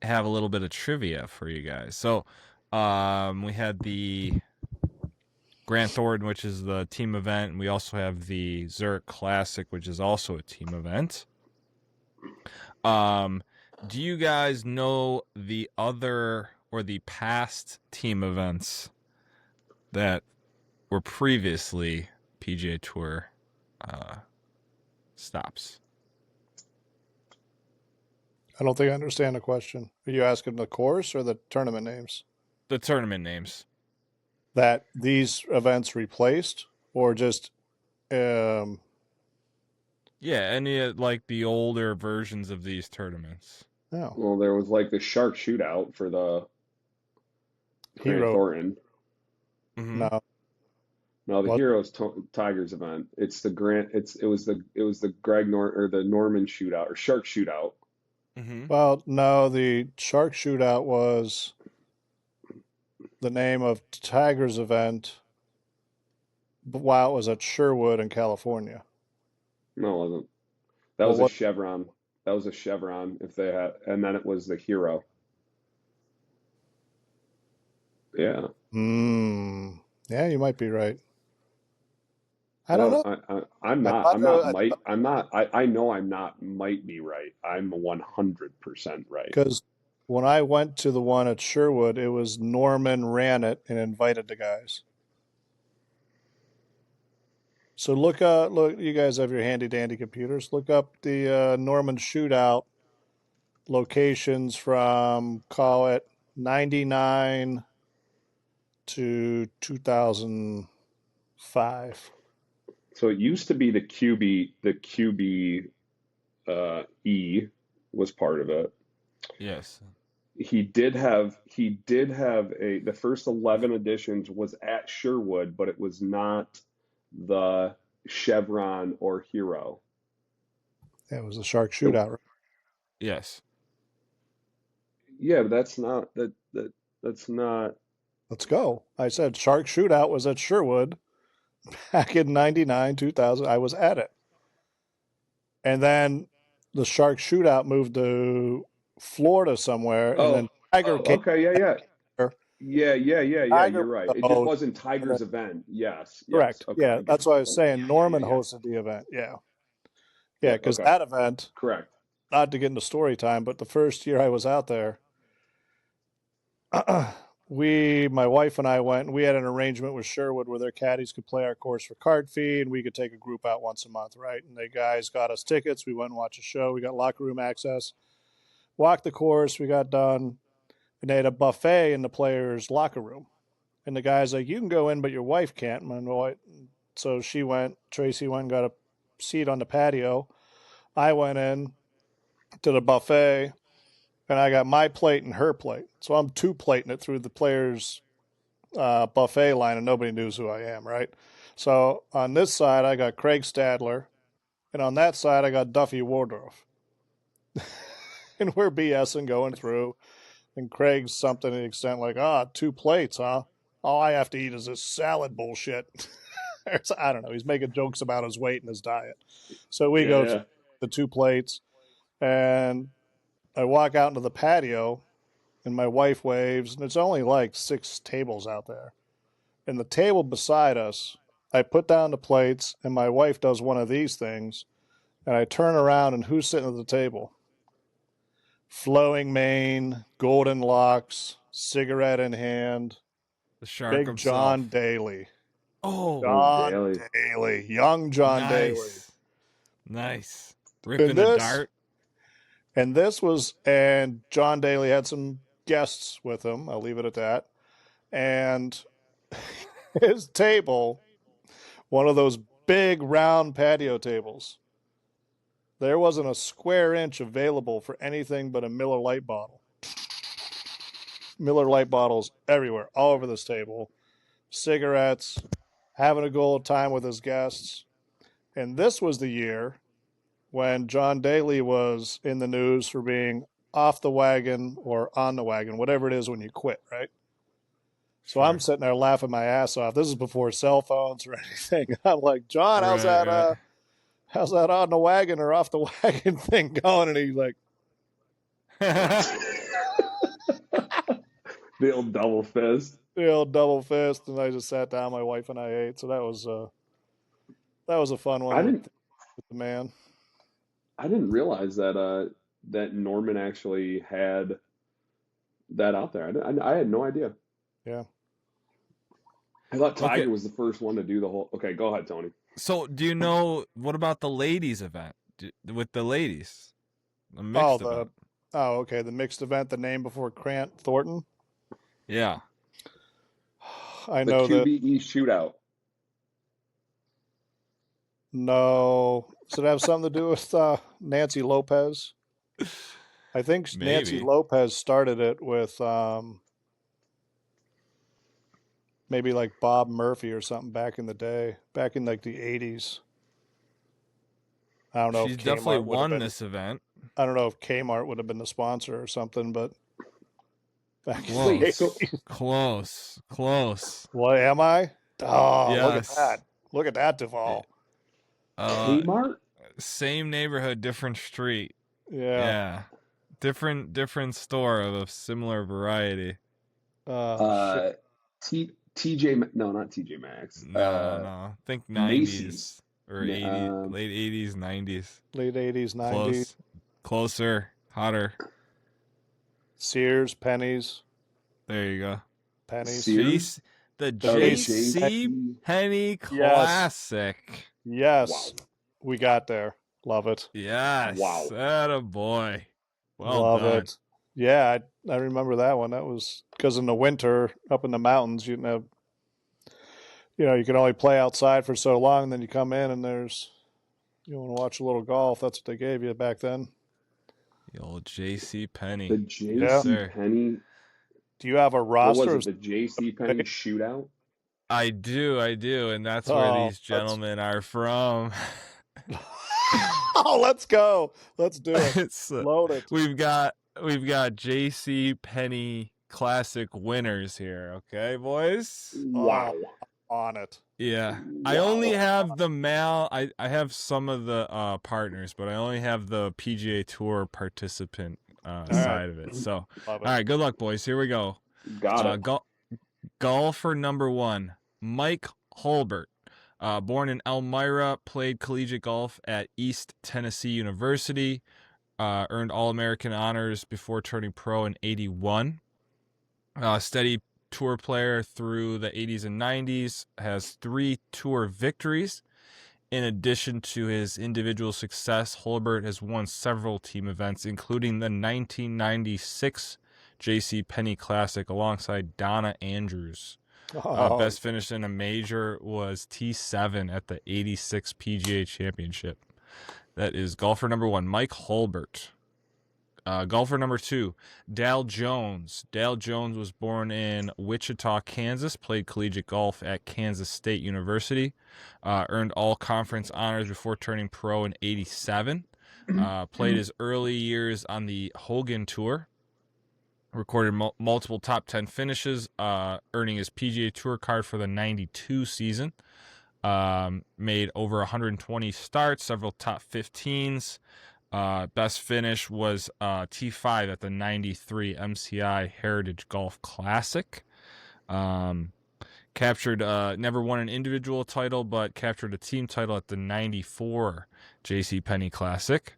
have a little bit of trivia for you guys. So, we had the Grant Thornton, which is the team event, and we also have the Zurich Classic, which is also a team event. Do you guys know the other or the past team events that were previously PGA Tour stops? I don't think I understand the question. Are you asking the course or the tournament names? The tournament names. That these events replaced, or just Yeah, any like the older versions of these tournaments. no Well, there was like the shark shootout for the Grant hero? Thornton. Mm-hmm. No, No, the what? Heroes Tigers event. It's the Grant. It was the Greg or the Norman shootout or shark shootout. Mm-hmm. Well, no. The shark shootout was the name of Tiger's event while it was at Sherwood in California. No, it wasn't. That Well, was a what? Chevron. That was a Chevron if they had, and then it was the Hero. Yeah. Yeah, you might be right. I don't Well, know. I'm I not. thought I'm there, not. I'm not. I know I'm not. Might be right. I'm 100% right. because when I went to the one at Sherwood, it was Norman ran it and invited the guys. So look, you guys have your handy dandy computers. Look up the Norman shootout locations from, call it, 99 to 2005. So it used to be the QB. The QB E was part of it. Yes. He did have the first 11 editions was at Sherwood, but it was not the Chevron or Hero. It was a shark It, shootout. Right? Yes. yeah, but that's not. Let's go. I said shark shootout was at Sherwood back in 99, 2000. I was at it. And then the shark shootout moved to Florida somewhere. And then Oh, Tiger oh, came okay, yeah, yeah. there. Yeah. Tiger You're was right. the It just host. wasn't And then, Tiger's event. Yes, yes. correct. Okay, Yeah, I get that's it. what I was saying. Norman Yeah. hosted the event. Yeah. Yeah, Yep. because Okay. that event, Correct. not to get into story time, but the first year I was out there, my wife and I went, and we had an arrangement with Sherwood where their caddies could play our course for card fee, and we could take a group out once a month, right? And the guys got us tickets. We went and watched a show. We got locker room access. Walked the course. We got done, and they had a buffet in the players' locker room. And the guy's like, "You can go in, but your wife can't." So she went. Tracy went and got a seat on the patio. I went in to the buffet, and I got my plate and her plate. So I'm two plating it through the players' buffet line, and nobody knows who I am, right? So on this side, I got Craig Stadler, and on that side, I got Duffy Wardroff. And we're BSing going through, and Craig's something to the extent like, two plates, huh? All I have to eat is this salad bullshit. I don't know. He's making jokes about his weight and his diet. So we Yeah, go yeah. through the two plates, and I walk out into the patio, and my wife waves, and it's only like 6 tables out there. And the table beside us, I put down the plates, and my wife does one of these things, and I turn around, and who's sitting at the table? flowing mane, golden locks, cigarette in hand. The shark Big himself. John Daly. Oh, John Daly. Daly. Young John Daly. Nice. Ripping a dart. And John Daly had some guests with him. I'll leave it at that. And his table, one of those big round patio tables, there wasn't a square inch available for anything but a Miller Lite bottle. Miller Lite bottles everywhere, all over this table. Cigarettes, having a good old time with his guests. And this was the year when John Daly was in the news for being off the wagon or on the wagon, whatever it is when you quit, right? So Sure. I'm sitting there laughing my ass off. This is before cell phones or anything. I'm like, John, how's Right, that? How's that on the wagon or off the wagon thing going? And he's like, The old double fist. the old double fist. And I just sat down. My wife and I ate. So that was a fun one with the man. I didn't realize that that Norman actually had that out there. I had no idea. Yeah. I thought Tiger Okay. was the first one to do the whole. Okay, go ahead, Tony. So, do you know what about the ladies event with the ladies? The mixed event. Okay. The mixed event, the name before Grant Thornton. Yeah. I The know that. QBE shootout. No. Does it have something to do with Nancy Lopez? I think Nancy Maybe. Lopez started it with maybe like Bob Murphy or something back in the day, back in like the 80s. I don't know She's if definitely Kmart would have won been, this event. I don't know if Kmart would have been the sponsor or something, but back in the Close. 80s. Close. What am I? Oh, look at Yes. that. Look at that, Duvall. Kmart? Same neighborhood, different street. Yeah. Different store of a similar variety. TJ, no, not TJ Maxx. No. Think 90s Macy's. or 80s, late 80s, 90s. Late 80s, 90s. Close. Closer, hotter. Sears, Pennies. There you go. Pennies. Sears? The JC JC Penny Yes. Classic. Yes. Wow. We got there. Love it. Yes. Wow. Attaboy. Well Love done. it. Yeah, I remember that one. That was because in the winter up in the mountains, you know, you can only play outside for so long. And then you come in and you want to watch a little golf. That's what they gave you back then. The old JC Penny. The Yeah. JC Penny. Do you have a What roster? was it? The JC Penny shootout? I do, and that's where Oh, these gentlemen are from. Oh, let's go. Let's do it. It's, Load it. we've got JC Penny Classic winners here, okay, boys? Wow. On it. Yeah. I Wow. only have the male. I have some of the partners, but I only have the PGA Tour participant side of it. So, Love it. all right, good luck, boys. Here we go. Got it. Golfer number 1, Mike Holbert. Born in Elmira, played collegiate golf at East Tennessee University. Earned All-American honors before turning pro in '81. Steady tour player through the 80s and 90s. Has 3 tour victories. In addition to his individual success, Holbert has won several team events, including the 1996 J.C. Penney Classic alongside Donna Andrews. Oh, Best finish in a major was T7 at the 86 PGA Championship. That is golfer number 1, Mike Holbert. Golfer number 2, Dal Jones. Dal Jones was born in Wichita, Kansas, played collegiate golf at Kansas State University, earned all conference honors before turning pro in '87, played his early years on the Hogan Tour, recorded multiple top 10 finishes, earning his PGA Tour card for the '92 season. Made over 120 starts, several top 15s. Best finish was T5 at the '93 MCI Heritage Golf Classic. Captured, never won an individual title, but captured a team title at the '94 J.C. Penney Classic.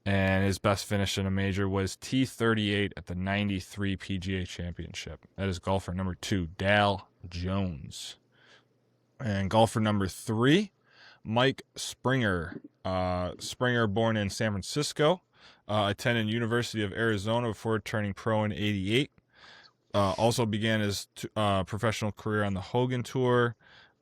And his best finish in a major was T38 at the 93 PGA Championship. That is golfer number 2, Dale Jones. And golfer number 3, Mike Springer. Springer, born in San Francisco, attended University of Arizona before turning pro in '88. Also began his professional career on the Hogan Tour.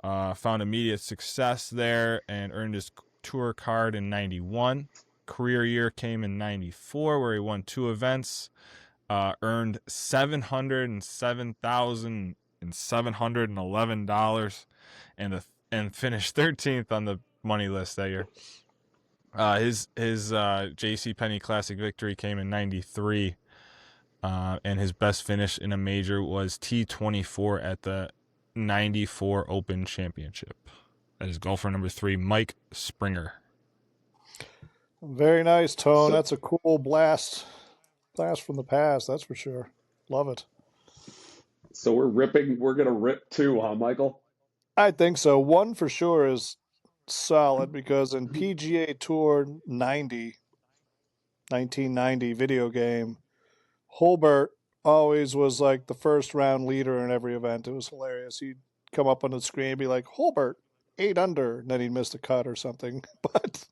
Found immediate success there and earned his tour card in '91. Career year came in '94, where he won 2 events, earned $707,711, and finished 13th on the money list that year. His J.C. Penney Classic victory came in '93, and his best finish in a major was T24 at the '94 Open Championship. That is golfer number 3, Mike Springer. Very nice, Tone. That's a cool blast from the past. That's for sure. Love it. So we're gonna rip 2, huh, Michael? I think so. 1 for sure is solid because in PGA Tour 1990 video game, Holbert always was like the first round leader in every event. It was hilarious. He'd come up on the screen and be like, Holbert, 8 under, and then he'd miss the cut or something. But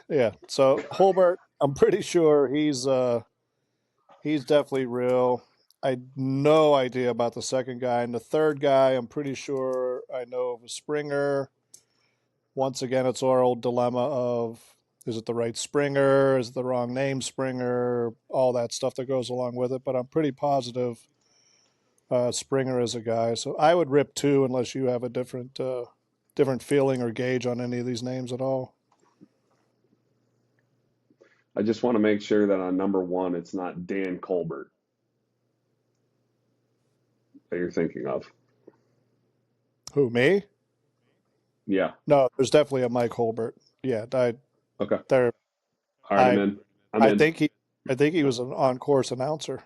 yeah, so Holbert, I'm pretty sure he's definitely real. I had no idea about the second guy. And the third guy, I'm pretty sure I know of a Springer. Once again, it's our old dilemma of, is it the right Springer? Is it the wrong name Springer? All that stuff that goes along with it. But I'm pretty positive Springer is a guy. So I would rip 2 unless you have a different feeling or gauge on any of these names at all. I just want to make sure that on number 1, it's not Dan Colbert that you're thinking of. Who, me? Yeah. No, there's definitely a Mike Holbert. Yeah, Okay. there. All right, I'm in. I think he was an on-course announcer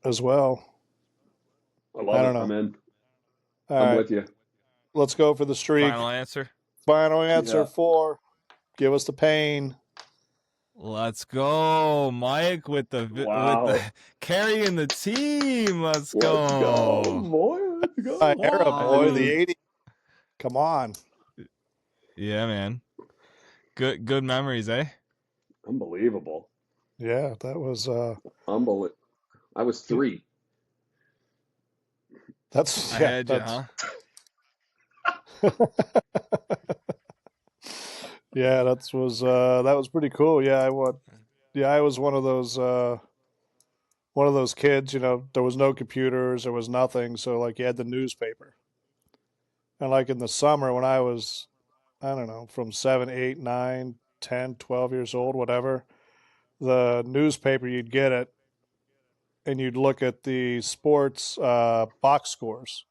as well. I love I it. don't know. I'm in. All I'm right, with you. let's go for the streak. Final answer. Final answer Yeah. 4. Give us the pain. Let's go, Mike, with the Wow. carrying the team. Let's Let's go, go. boy. Let's go. My era, boy, I the mean, 80s. Come on. Yeah, man. Good memories, eh? unbelievable. Yeah, that was Unbelievable. I was 3. that's I yeah, had you, that's huh? yeah, that was pretty cool. Yeah, I was one of those kids, there was no computers, there was nothing, so like you had the newspaper. And like in the summer when I was, I don't know, from 7, 8, 9, 10, 12 years old, whatever, the newspaper, you'd get it and you'd look at the sports box scores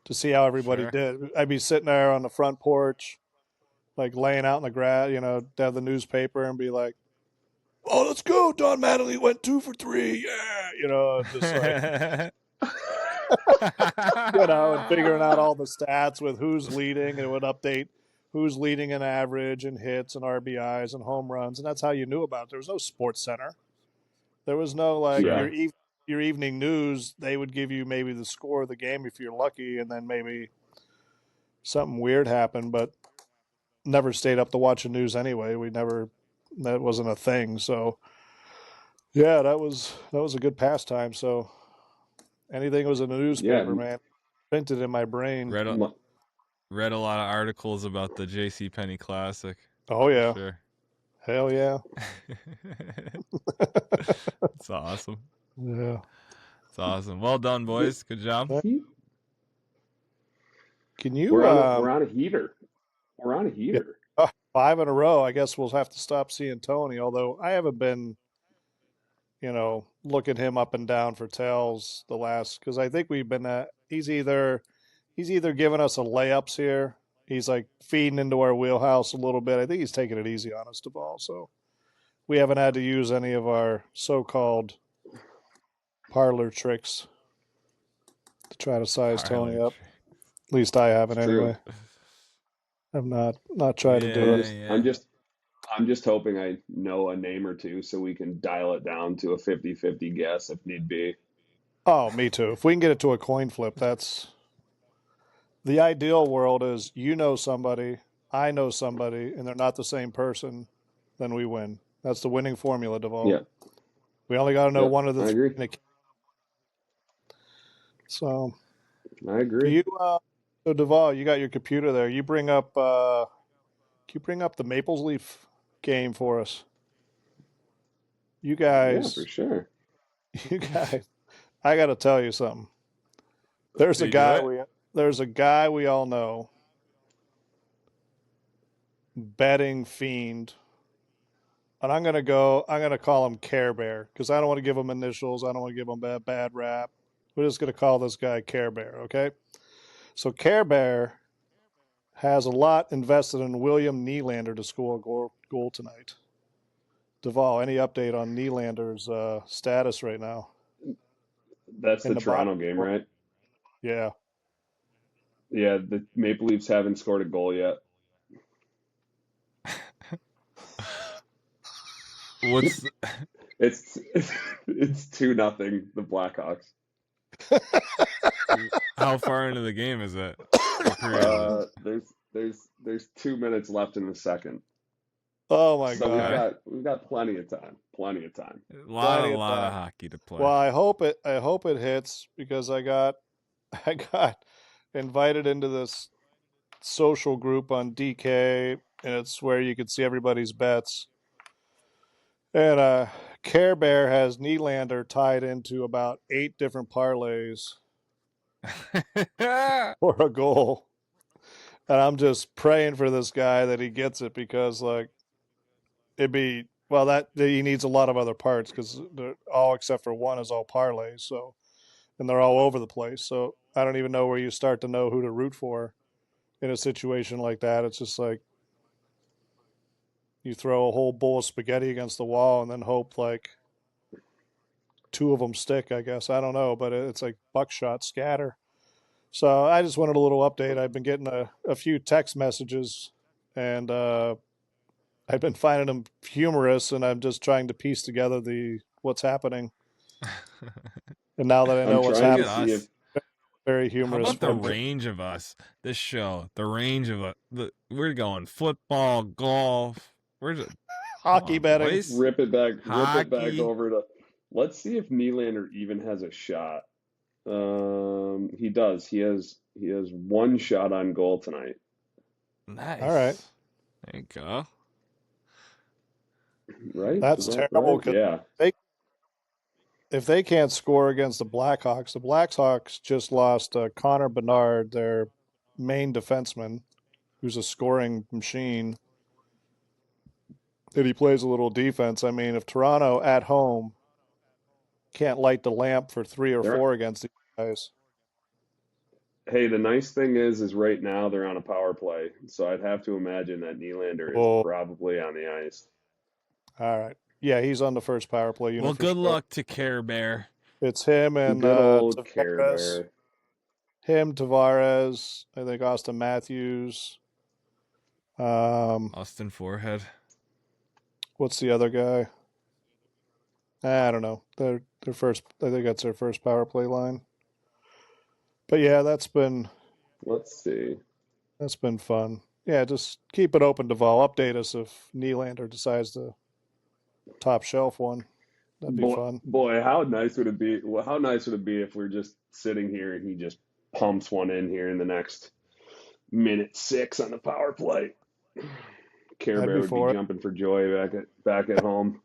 to see how everybody Sure. did. I'd be sitting there on the front porch, like laying out in the grass, to have the newspaper and be like, "Oh, let's go! Don Mattingly went 2 for 3, yeah!" Just like and figuring out all the stats with who's leading, and it would update who's leading in average and hits and RBIs and home runs, and that's how you knew about it. There was no Sports Center. There was no like Yeah. your evening news. They would give you maybe the score of the game if you're lucky, and then maybe something weird happened, but never stayed up to watch the news anyway. That wasn't a thing. So yeah, that was a good pastime. So anything was in the newspaper, man, printed in my brain. read a lot of articles about the J.C. Penney Classic. Oh yeah, Sure. hell yeah. It's awesome. Yeah. It's awesome. Well done, boys. Good job. Can you? We're on a heater. We're on a heater. 5 in a row. I guess we'll have to stop seeing Tony. Although I haven't been, looking him up and down for tails the last, because I think we've been he's either giving us a layups here. He's like feeding into our wheelhouse a little bit. I think he's taking it easy on us, Duvall. So we haven't had to use any of our so-called parlor tricks to try to size Tony up. At least I haven't It's true. anyway. I've not tried to do it. Yeah. I'm just I'm just hoping I know a name or two so we can dial it down to a 50-50 guess if need be. Oh, me too. If we can get it to a coin flip, that's the ideal world. Is you know somebody, I know somebody, and they're not the same person, then we win. That's the winning formula, Duvall. Yeah. We only got to know Yep. one of the I three. agree. So I agree. you, so Duvall, you got your computer there. Can you bring up the Maples Leaf game for us? You Yeah, for guys, sure. you guys. I got to tell you something. There's Did a he do guy it? we there's a guy we all know, betting fiend, and I'm gonna call him Care Bear because I don't want to give him initials. I don't want to give him a bad rap. We're just gonna call this guy Care Bear, okay? So Care Bear has a lot invested in William Nylander to score a goal tonight. Duvall, any update on Nylander's status right now That's in the the bottom Toronto game, four? right? Yeah. Yeah, the Maple Leafs haven't scored a goal yet. What's It's it's 2-0 the Blackhawks. how far into the game is it? What period is it? There's 2 minutes left in the second. Oh my So God. Okay, we've got plenty of time. Plenty of time. a Plenty of lot of time. hockey to play. Well, I hope it hits because I got invited into this social group on DK, and it's where you can see everybody's bets. And Care Bear has Nylander tied into about 8 different parlays for a goal. And I'm just praying for this guy that he gets it because like it'd be well that he needs a lot of other parts because all except for one is all parlays. So and they're all over the place. So I don't even know where you start to know who to root for in a situation like that. It's just like you throw a whole bowl of spaghetti against the wall and then hope like 2 of them stick. I guess I don't know, but it's like buckshot scatter. So I just wanted a little update. I've been getting a few text messages, and I've been finding them humorous, and I'm just trying to piece together the what's happening. And now that I I'm know what's trying Look to at happening, see us. if very How humorous about the for me. range of us? This show, the range of us. We're going football, golf. We're just come Hockey on, betting. boys. rip it back Hockey. over to let's see if Nylander even has a shot. He does. He has one shot on goal tonight. All right, Nice. There you go. Right? Is that's that terrible right? because Yeah. they if they can't score against the Blackhawks just lost Connor Bernard, their main defenseman, who's a scoring machine, and he plays a little defense. I mean, if Toronto at home can't light the lamp for 3 or 4 against these guys, Hey, the nice thing is right now they're on a power play, so I'd have to imagine that Nylander is oh, probably on the ice. all right, yeah, he's on the first power play Well, unit for good sure. luck to Care Bear. It's him and Good old Care Tavares. Bear. Him, Tavares. I think Austin Matthews. Um, Austin Forehead. what's the other guy? I don't know. Their first. I think that's their first power play line. But yeah, Let's see. that's been fun. Yeah, just keep it open, Duval. Update us if Nylander decides to top shelf one. That'd be fun. Boy, how nice would it be? Well, how nice would it be if we're just sitting here and he just pumps one in here in the next minute 6 on the power play? Care I'd Bear be would be for it. jumping for joy back at home.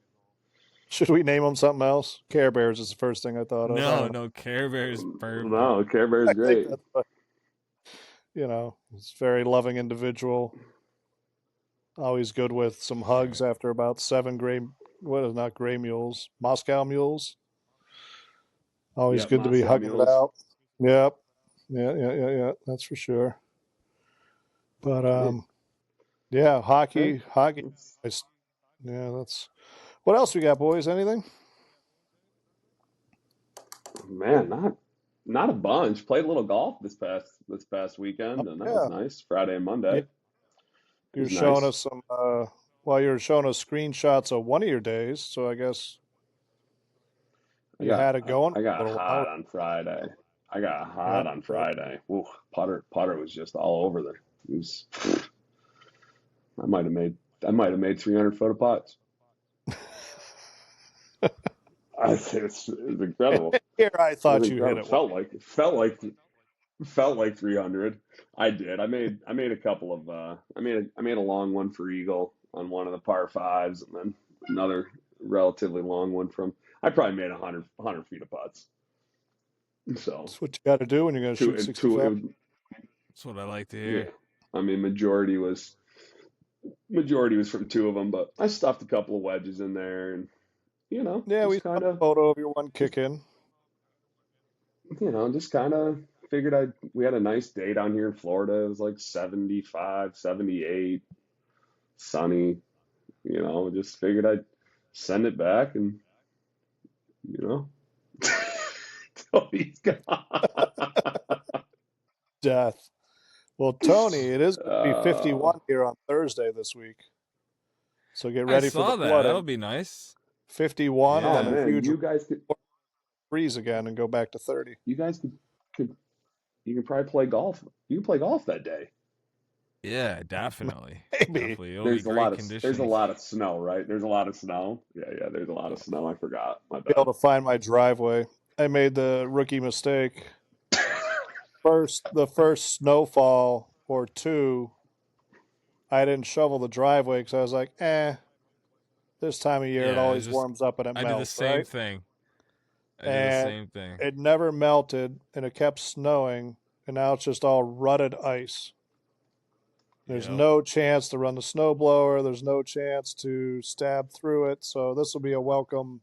Should we name him something else? Care Bears is the first thing I thought of. I No, don't know. no, Care Bear is perfect. No, Care Bear's I think great. that's what, he's a very loving individual. Always good with some hugs after about 7 gray, what is not gray mules, Moscow mules. Always Yep, good to be Moscow hugging it Mules. out. Yep. Yeah. That's for sure. But Right. yeah, Hey, hockey. let's- Yeah, that's what else we got, boys? Anything? man, not a bunch. Played a little golf this past Oh, weekend, and that was yeah. nice. Friday and Monday. Yeah. It You're was showing nice. us some Well, you were showing us screenshots of one of your days, so I guess I you got had it going I for a got little while. hot on Friday. I got Yeah, hot on right. Friday. Ooh, putter was just all over there. It was, I might have made 300 photo putts. It's incredible. Here, I It was thought you hit incredible. it one. Felt like 300. I did. I made a couple of I made a long one for eagle on one of the par fives, and then another relatively long one from. I probably made 100 feet of putts. So That's what you got to do when you're going to two shoot and two. 65. That's what I like to Yeah. hear. I mean, majority was from two of them, but I stuffed a couple of wedges in there, and Yeah, we just saw kind a of photo of your one just kick in. just kind of figured we had a nice day down here in Florida. It was like 75, 78, sunny. Just figured I'd send it back and you know Tony's gone. Death. Well, Tony, it is going to be uh, 51 here on Thursday this week. So get I ready for the saw that. That'll flooding. be nice. 51 and oh then Yeah. a man, huge freeze again and go back to 30. you guys could you can probably play golf. You can play golf that day. Yeah, definitely. Maybe. Definitely. It'll be great There's a conditions. lot of snow, right? There's a lot of snow. Yeah, there's a lot of snow. I forgot. My Be bad. able to find my driveway. I made the rookie mistake. The first snowfall or two, I didn't shovel the driveway because I was like, this time of year it Yeah, it's always just warms up and it I did the melts, same right? thing. I did the And same thing. it never melted and it kept snowing and now it's just all rutted ice. There's Yep. no chance to run the snowblower. There's no chance to stab through it. So this will be a welcome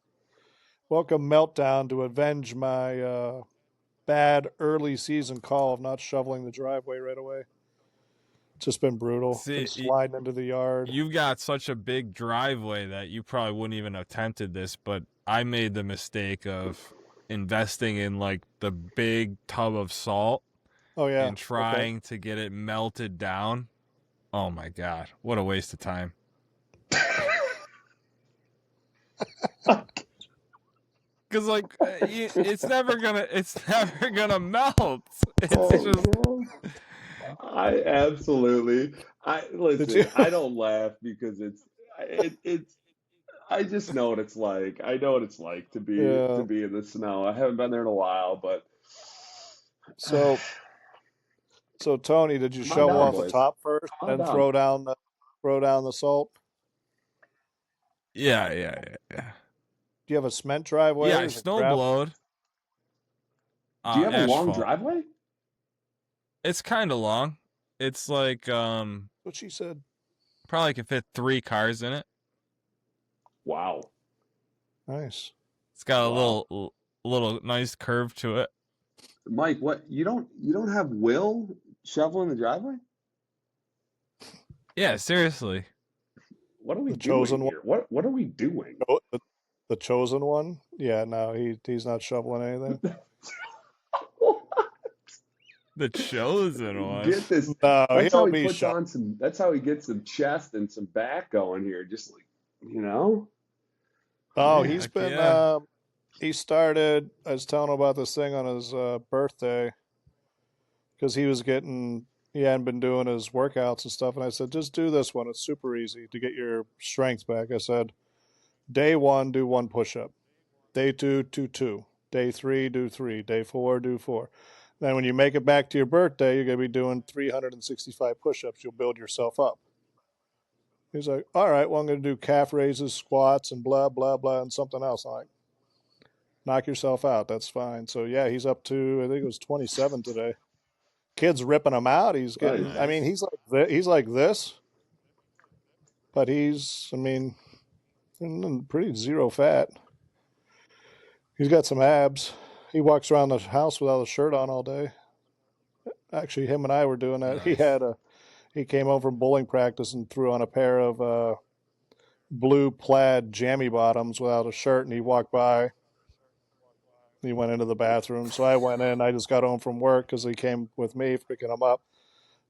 meltdown to avenge my bad early season call of not shoveling the driveway right away. It's just been brutal. Been See, sliding into the yard. you've got such a big driveway that you probably wouldn't even have attempted this, but I made the mistake of investing in like the big tub of salt Oh yeah. and trying to get it melted down. Oh my god, what a waste of time. Cuz like it's never going to melt. It's Oh just no. I absolutely. I Did you? listen. I don't laugh because it's. I just know what it's like. I know what it's like to Yeah. be in the snow. I haven't been there in a while, but So Tony, did you come on shovel down, off the boys. top first Come on and down. throw down the salt? yeah. Do you have a cement driveway Yeah, or I is it snow gravel? blowed Do you have a long asphalt. driveway? It's kind of long. It's like What she said. probably could fit 3 cars in it. Wow. Nice. It's got a Wow. little nice curve to it. Mike, what you don't have Will shoveling the driveway? Yeah, seriously. What are we The doing chosen one. here? What are we doing? The chosen one. Yeah, no, he's not shoveling anything. The chosen one. Get this. No, That's how he'll he be puts shoveling. on some. That's how he gets some chest and some back going here. Just like Oh, man. he's Heck been. yeah. He started. I was telling him about this thing on his birthday because he was getting. He hadn't been doing his workouts and stuff, and I said, just do this one. It's super easy to get your strength back. I said, day one, do one push-up. Day two, do two. Day three, do three. Day four, do four. Then when you make it back to your birthday, you're going to be doing 365 push-ups. You'll build yourself up. He's like, all right, well, I'm going to do calf raises, squats, and blah, blah, blah, and something else. I'm like, knock yourself out. That's fine. So, yeah, he's up to, I think it was 27 today. Kid's ripping him out. He's getting, Nice. I mean, Nice. he's like this, but he's, I mean, pretty zero fat. He's got some abs. He walks around the house without a shirt on all day. Actually, him and I were doing that. Nice. He came home from bowling practice and threw on a pair of blue plaid jammy bottoms without a shirt, and he walked by. He went into the bathroom, so I went in. I just got home from work because he came with me for picking him up.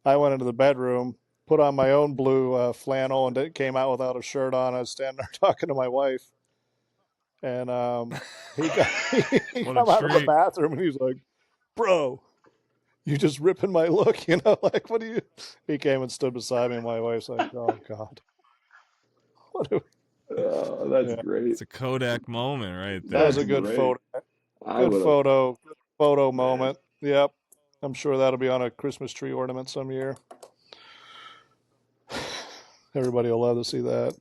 I went into the bedroom, put on my own blue flannel and it came out without a shirt on. I was standing there talking to my wife, and he he What a come out of the treat. bathroom and he's like, "Bro, you just ripping my look, you know? Like, what do you?" He came and stood beside me, and my wife's like, "Oh God, what do Oh, that's yeah." great. It's a Kodak moment right That was there. a That's good great. photo. I Good would have. photo Man. moment. Yep. I'm sure that'll be on a Christmas tree ornament some year. Everybody will love to see that.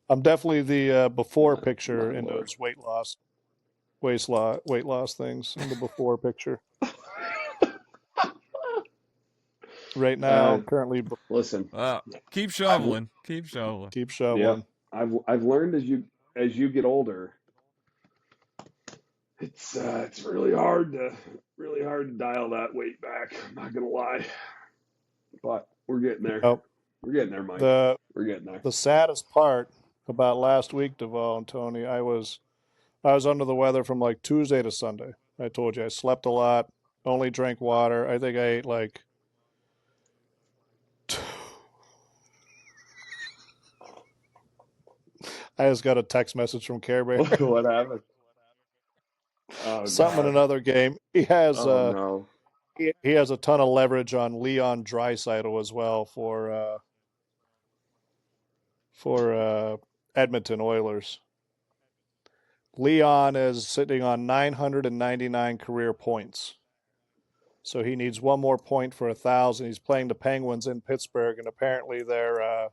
I'm definitely the before picture My in Lord. those weight loss things in the before picture. Right now, currently, Listen, Well, keep I've shoveling. Keep shoveling. keep yeah, shoveling. I've learned as you get older, it's really hard to dial that weight back. I'm not gonna lie, but we're getting there. Yep. We're getting there, Mike. The We're getting there. the saddest part about last week, Deval and Tony, I was under the weather from like Tuesday to Sunday. I told you I slept a lot, only drank water. I think I ate like I just got a text message from Care Bear. What happened? Oh Something in God. another game. Oh no. He has a ton of leverage on Leon Draisaitl as well for Edmonton Oilers. Leon is sitting on 999 career points. So he needs one more point for 1,000. He's playing the Penguins in Pittsburgh, and apparently they're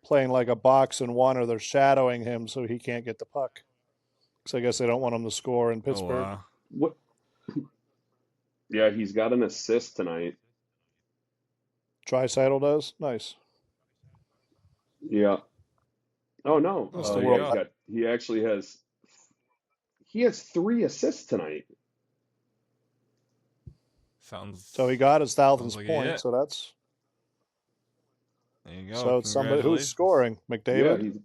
playing like a box and one, or they're shadowing him so he can't get the puck. Because I guess they don't want him to score in Oh, Pittsburgh. wow. What? Yeah, he's got an assist tonight. Draisaitl does? Nice. Yeah. Oh no. That's Oh, the there you world. go. He has 3 assists tonight. Sounds So he got his 1,000th like a point. hit. So that's There you go. so it's somebody who's Congratulations. scoring. Yeah, McDavid.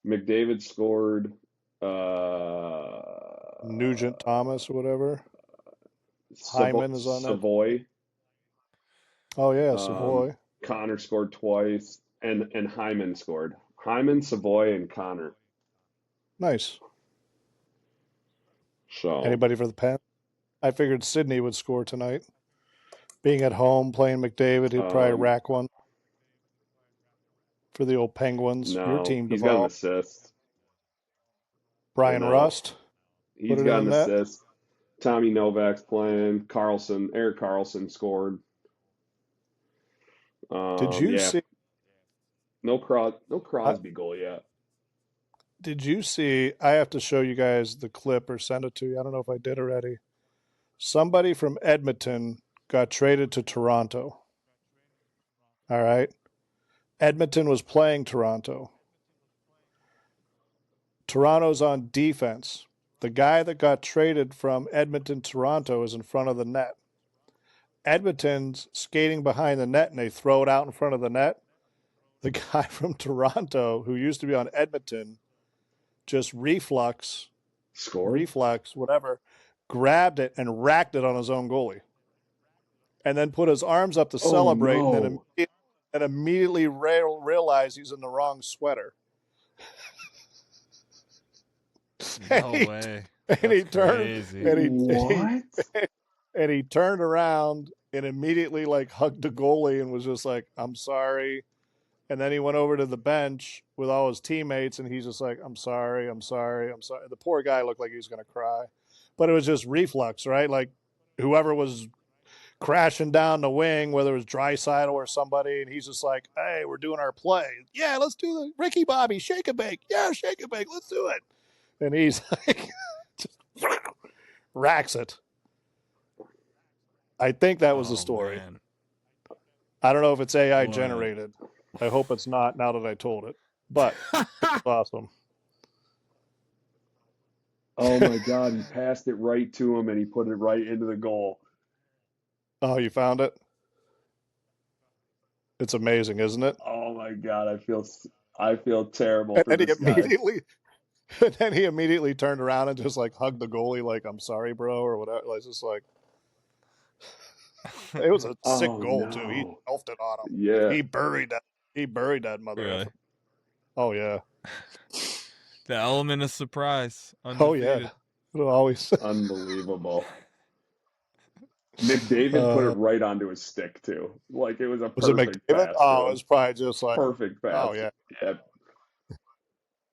McDavid scored. Nugent Thomas or whatever. Hyman is on that. Savoy. Oh yeah, Savoy. Connor scored twice, and Hyman scored. Hyman, Savoy, and Connor. Nice. So Anybody for the Pen? I figured Sydney would score tonight. Being at home playing McDavid, he'd probably rack one for the old Penguins. Your no, team he's got an developed. assist. Brian No. Rust. He's Put it got in an the net. assist. Tommy Novak's playing. Eric Carlson scored. Did you Yeah, see? no Crosby goal yet. Did you see? I have to show you guys the clip or send it to you. I don't know if I did already. Somebody from Edmonton got traded to Toronto. All right. Edmonton was playing Toronto. Toronto's on defense. The guy that got traded from Edmonton to Toronto is in front of the net. Edmonton's skating behind the net and they throw it out in front of the net. The guy from Toronto, who used to be on Edmonton, just reflex, whatever, grabbed it and racked it on his own goalie. And then put his arms up to celebrate and then immediately realized he's in the wrong sweater. No way. And he That's turned crazy. and he turned around and immediately like hugged the goalie and was just like, "I'm sorry." And then he went over to the bench with all his teammates and he's just like, "I'm sorry, I'm sorry, I'm sorry." The poor guy looked like he was going to cry. But it was just reflux, right? Like whoever was crashing down the wing, whether it was Draisaitl or somebody, and he's just like, "Hey, we're doing our play. Yeah, let's do the Ricky Bobby shake and bake. Yeah, shake and bake. Let's do it." And he's like, just racks it. I think that was the story. Man. I don't know if it's AI Boy. generated. I hope it's not now that I told it. But it's awesome. Oh my God, he passed it right to him and he put it right into the goal. Oh, you found it? It's amazing, isn't it? Oh my God, I feel terrible And for then this guy. and then he immediately turned around and just like hugged the goalie, like, "I'm sorry, bro," or whatever. Like, just like, It was a sick Oh goal too. He no. stuffed it on him. Yeah. He buried that. He buried that mother Really? effer. Oh yeah. The element of surprise. Oh yeah. Undefeated. It'll always. Unbelievable. McDavid put it right onto his stick too. Like it was a Was it perfect McDavid? pass to Oh, it him. was probably just like. Perfect pass. Oh yeah. Yeah.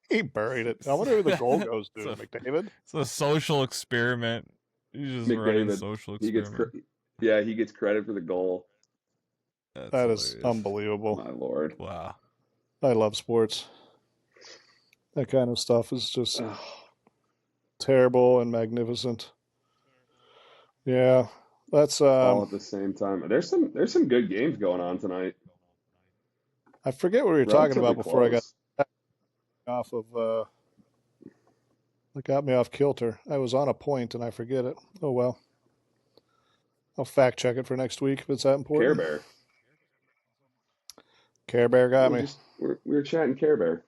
He buried it. I wonder who the goal goes It's to. a- McDavid. It's a social experiment. He's just running McDavid. social He gets experiment. he gets credit for the goal. That's That is hilarious. unbelievable. My lord. Wow. I love sports. That kind of stuff is just Ugh. terrible and magnificent. Yeah, that's All at the same time. There's some good games going on tonight. I forget what we were talking Relatively about before I got close. off of that got me off kilter. I was on a point and I forget it. Oh well. I'll fact check it for next week if it's that Care important. Bear. Care Bear got me. We were chatting Care Bear.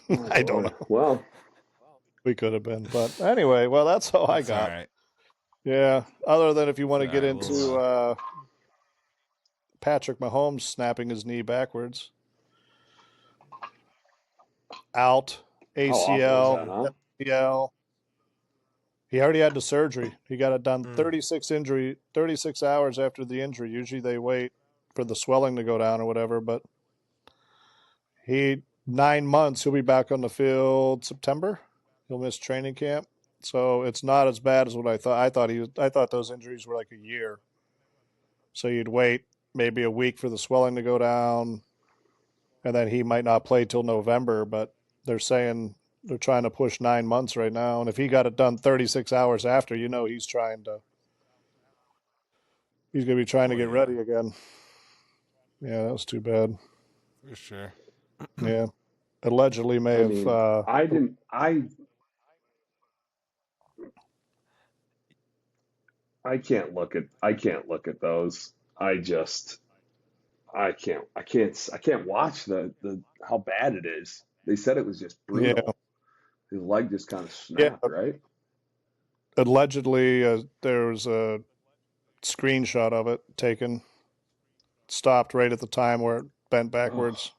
My I don't lord. know. Well, We could have been, but anyway. Well, that's all I That's got. all right. Yeah. Other than if you want to It's get all right, into we'll, Patrick Mahomes snapping his knee backwards, out, how awful is that, ACL, huh? MCL. He already had the surgery. He got it done Mm. 36 hours after the injury. Usually they wait for the swelling to go down or whatever, but 9 months, he'll be back on the field September. He'll miss training camp. So it's not as bad as what I thought. I thought those injuries were like a year. So you'd wait maybe a week for the swelling to go down, and then he might not play till November, but they're saying they're trying to push 9 months right now. And if he got it done 36 hours after, he's going to be trying to get yeah, ready again. Yeah, that was too bad. for sure. Yeah. Allegedly may I have. mean, I can't look at those. I can't watch the how bad it is. They said it was just Yeah. brutal. His leg just kind of Yeah. snapped, right? Allegedly, there was a screenshot of it taken, stopped right at the time where it bent backwards.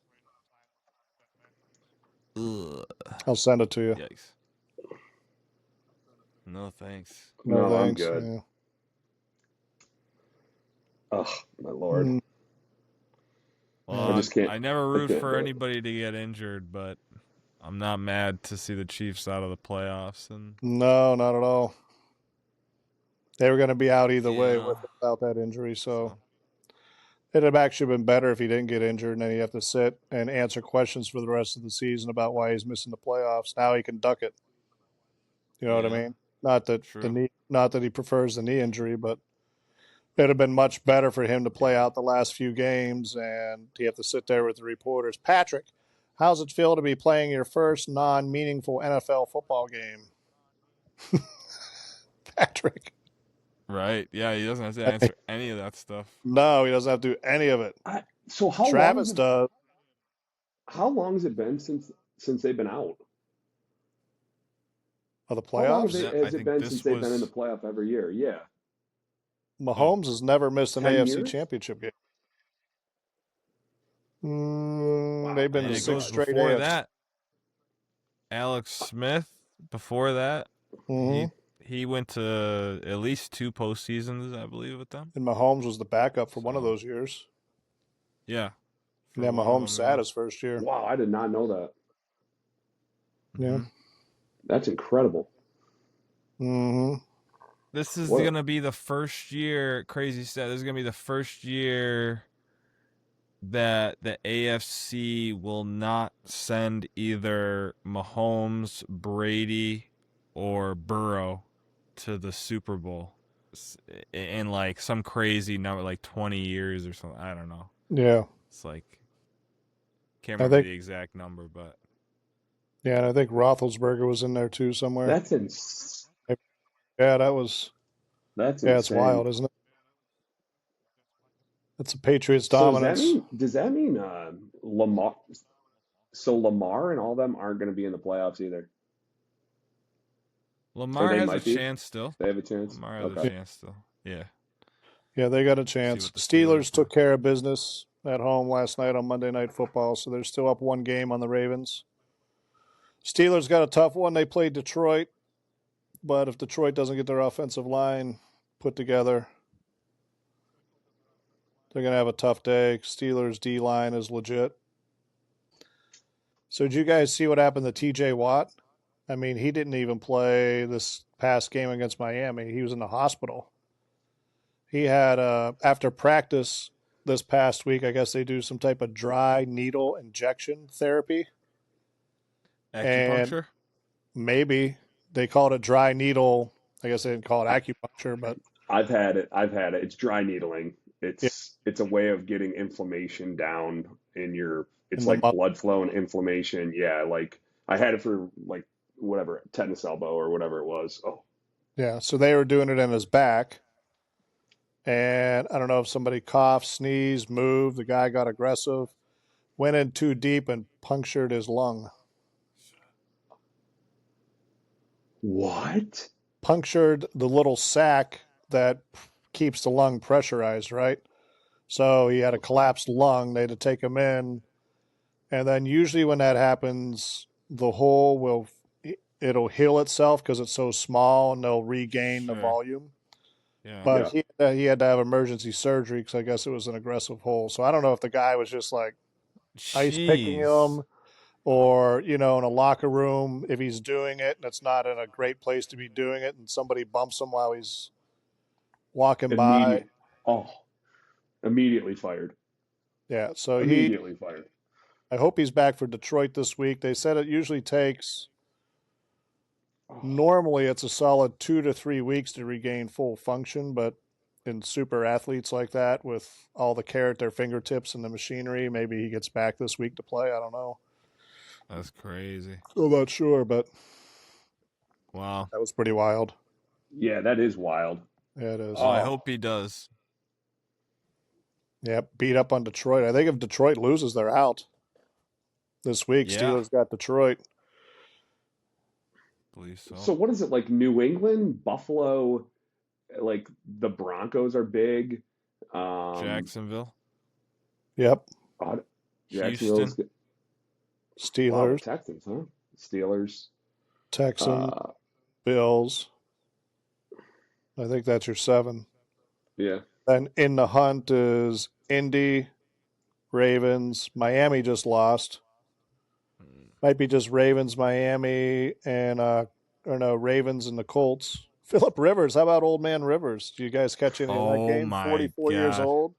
Ugh. I'll send it to you. Yikes. No thanks. No, No, I'm thanks. good. Yeah. Oh, my lord. Mm, Well, just can't- I never I root can't for do it. anybody to get injured, but I'm not mad to see the Chiefs out of the playoffs. And no, not at all. They were going to be out either way Yeah. with or without that injury, so it'd have actually been better if he didn't get injured and then he'd have to sit and answer questions for the rest of the season about why he's missing the playoffs. Now he can duck it. You know what I Yeah. mean? Not that True. not that he prefers the knee injury, but it'd have been much better for him to play out the last few games and he have to sit there with the reporters. Patrick, how's it feel to be playing your first non-meaningful NFL football game? Patrick. Right. Yeah, he doesn't have to answer any of that stuff. No, he doesn't have to do any of it. So how Travis long does. how long has it been since they've been out? Of the How long playoffs? Yeah, I has it think been this since they've been in the was- playoff every year? Yeah. Mahomes has never missed an 10 AFC years? championship game. Wow. They've been And to it 6 goes straight before AFC. that. Alex Smith, before that, Mhm. he went to at least 2 postseasons, I believe, with them. And Mahomes was the backup for one of So- those years. Yeah. For Yeah, one of Mahomes them, sat his first year. Wow, I did not know that. Yeah. Mhm. That's incredible. Mm-hmm. This is What- going to be the first year, crazy stat, this is going to be the first year that the AFC will not send either Mahomes, Brady, or Burrow to the Super Bowl in like some crazy number, like 20 years or something. I don't know. Yeah. It's like, can't I remember think- the exact number, but Yeah, and I think Roethlisberger was in there too somewhere. That's ins- Yeah, that was. That's Yeah, insane. it's wild, isn't it? It's a Patriots So dominance. does that mean Lamar? So Lamar and all them aren't going to be in the playoffs either. Or Lamar they has a might be. chance still. They have a chance. Lamar has a Okay. chance still. Yeah. Yeah, they got a See chance. what the Steelers do. took care of business at home last night on Monday Night Football, so they're still up one game on the Ravens. Steelers got a tough one. They played Detroit, but if Detroit doesn't get their offensive line put together, they're going to have a tough day. Steelers' D line is legit. So, did you guys see what happened to TJ Watt? I mean, he didn't even play this past game against Miami. He was in the hospital. He had, after practice this past week, I guess they do some type of dry needle injection therapy. And Acupuncture? maybe they called it dry needle. I guess they didn't call it I, acupuncture, but I've had it. I've had it. It's dry needling. yeah, It's a way of getting inflammation down in your. It's in the like muscle. blood flow and inflammation. Yeah, like I had it for like whatever tetanus elbow or whatever it was. Oh, Yeah, so they were doing it in his back. And I don't know if somebody coughed, sneezed, moved. The guy got aggressive, went in too deep and punctured his lung. what? Punctured the little sac that keeps the lung pressurized, right? So he had a collapsed lung. They had to take him in. And then usually when that happens, the hole it'll heal itself because it's so small and they'll regain the Sure. volume. Yeah. But Yeah. he had to have emergency surgery because I guess it was an aggressive hole. So I don't know if the guy was just like ice picking Jeez. him or, in a locker room, if he's doing it and it's not in a great place to be doing it and somebody bumps him while he's walking by. Immediate. Oh, immediately fired. Yeah. So Immediately fired. I hope he's back for Detroit this week. They said it usually takes, Oh, normally it's a solid 2 to 3 weeks to regain full function, but in super athletes like that with all the care at their fingertips and the machinery, maybe he gets back this week to play. I don't know. That's crazy. I'm not sure, but Wow. that was pretty wild. yeah, that is wild. Yeah, it is. Well, I Oh, hope he does. Yeah, beat up on Detroit. I think if Detroit loses, they're out this week. Yeah. Steelers got Detroit. Believe so. so what is it like? New England, Buffalo, like the Broncos are big. Jacksonville. Yep. uh, Jacksonville's Houston. good. Wow, the Steelers, Texans, huh? Steelers. Texans, Uh, Bills. I think that's your 7. yeah. Then in the hunt is Indy, Ravens. Miami just lost. Might be just Ravens, Miami, and or no, Ravens and the Colts. Philip Rivers. How about old man Rivers? Do you guys catch any of that Oh game? my 44 years God. old.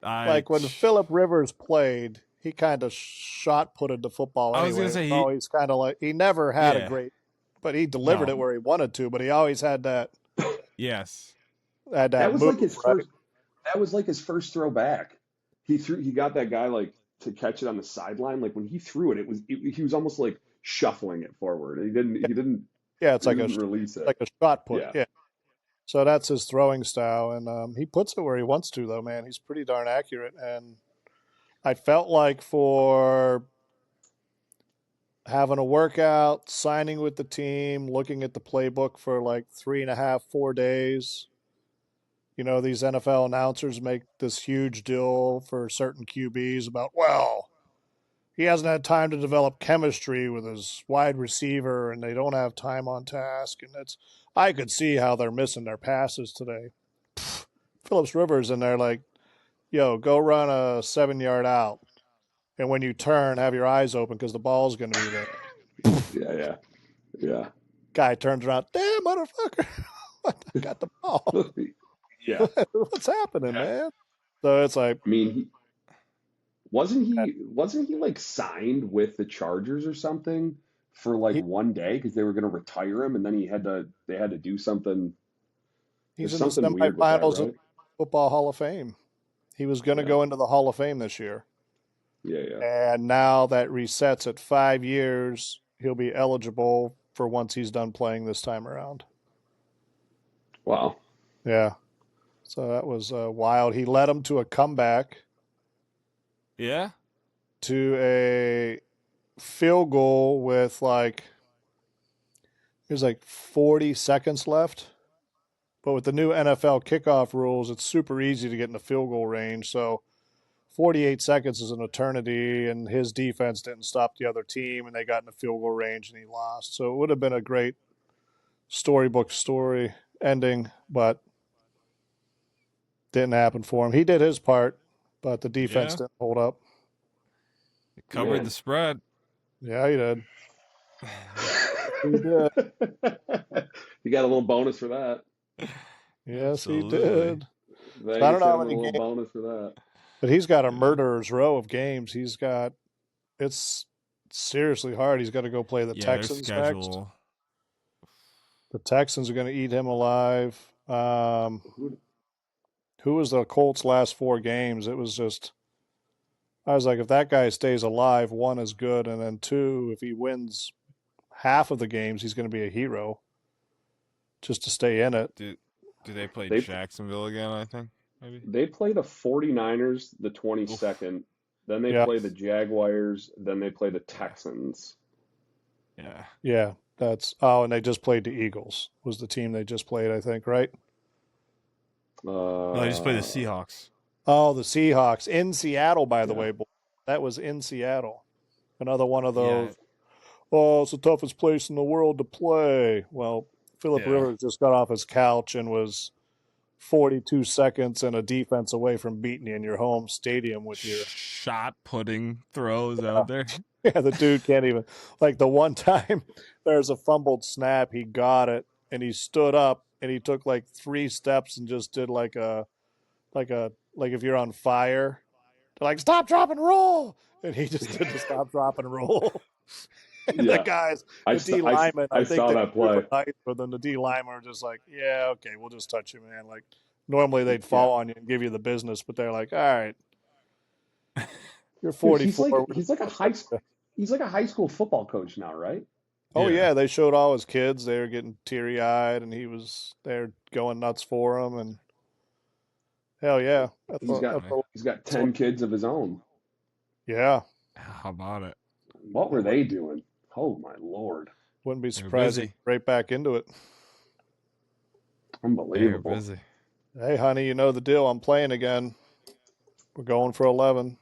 Like when Philip Rivers played, he kind of shot putted the football I was anyway. gonna say It's always kind of like he never had a yeah. great, but he delivered No. it where he wanted to. But he always had that Yes. That was move, like his right? first. That was like his first throw back. He threw. He got that guy like to catch it on the sideline. Like when he threw it, he was almost like shuffling it forward. He didn't. Yeah, He didn't. yeah, He didn't release it. like a shot put. Yeah. Yeah. So that's his throwing style, and he puts it where he wants to, though. Man, he's pretty darn accurate. And I felt like for having a workout, signing with the team, looking at the playbook for like 3.5, 4 days. These NFL announcers make this huge deal for certain QBs about, well, he hasn't had time to develop chemistry with his wide receiver and they don't have time on task. And I could see how they're missing their passes today. Phillips Rivers in there like, yo, go run a 7-yard out. And when you turn, have your eyes open because the ball's going to be there. Yeah. Yeah. Yeah. Guy turns around, damn, motherfucker. I got the ball. Yeah. What's happening, Yeah. man? So it's like, I mean, wasn't he like signed with the Chargers or something for like he, one day because they were going to retire him, and then they had to do something. he's There's in the something weird with that, semifinals of right? Football Hall of Fame. He was going to Yeah. go into the Hall of Fame this year. Yeah. Yeah. And now that resets at 5 years, he'll be eligible for once he's done playing this time around. Wow. Yeah. So that was wild. He led them to a comeback, Yeah. to a field goal with There's like 40 seconds left. But with the new NFL kickoff rules, it's super easy to get in the field goal range. So 48 seconds is an eternity, and his defense didn't stop the other team, and they got in the field goal range, and he lost. So it would have been a great storybook story ending, but didn't happen for him. He did his part, but the defense didn't hold up. It covered the spread. Yeah, he did. He did. You got a little bonus for that. Yes, Absolutely. he did. Vegas I don't know how gave him many a little games, bonus for that. but he's got a murderer's row of games. It's seriously hard. He's got to go play the Texans their next. schedule. The Texans are going to eat him alive. Who was the Colts' last 4 games? It was just, I was like, if that guy stays alive, 1 is good, and then 2, if he wins half of the games, he's going to be a hero just to stay in it. Do they play They- Jacksonville again, I think? Maybe. They play the 49ers the 22nd. Then they play the Jaguars. Then they play the Texans. Yeah. Yeah, and they just played the Eagles, was the team they just played, I think, right? No, they just play the Seahawks. Oh, the Seahawks in Seattle, by the way. Boy. That was in Seattle. Another one of those, it's the toughest place in the world to play. Well, Phillip Rivers just got off his couch and was 42 seconds and a defense away from beating you in your home stadium with your shot putting throws out there. Yeah, the dude can't even. Like the one time there's a fumbled snap, he got it and he stood up and he took like 3 steps and just did like if you're on fire, like stop, drop, and roll, and he just did the stop, drop, and roll. And the guys, the D linemen, I think saw that play. Nice, but then the D linemen are just like, yeah, okay, we'll just touch you, man. Like normally they'd fall on you and give you the business, but they're like, all right, you're 44. He's like a high school football coach now, right? Oh yeah, they showed all his kids. They were getting teary eyed, and they're going nuts for him. And hell yeah, he's got 10 kids of his own. Yeah. How about it? What were they doing? Oh my Lord! Wouldn't be surprised. Right back into it. Unbelievable. They're busy. Hey, honey, you know the deal. I'm playing again. We're going for 11.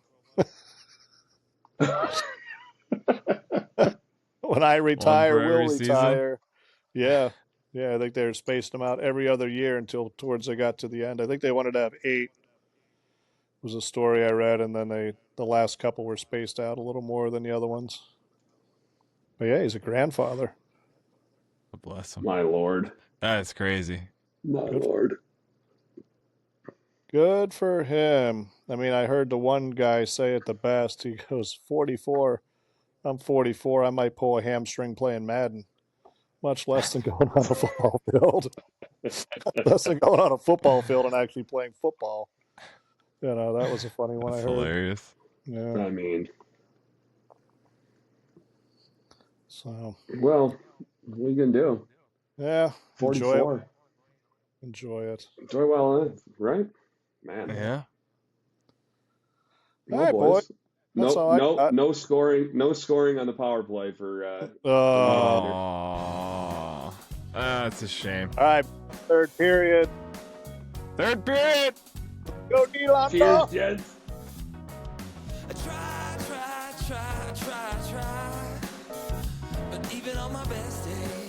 When I retire, we'll retire. Yeah. I think they're spaced them out every other year until towards they got to the end. I think they wanted to have 8. Was a story I read, and then the last couple were spaced out a little more than the other ones. But yeah, he's a grandfather. Bless him. My Lord. That's crazy. My Lord. Good for him. I mean, I heard the one guy say it the best. He goes, 44. I'm 44. I might pull a hamstring playing Madden. Much less than going on a football field. Less than going on a football field and actually playing football. You know, that was a funny one. That's I heard. Hilarious. Yeah. I mean, so. Well, what are you gonna do? Yeah. 44. Enjoy it. Enjoy well, right? Man. Yeah. Well, all right, boys. boy. No scoring on the power play for. That's a shame. All right, third period. Go D-Line. Cheers, gents. I try, but even on my best days.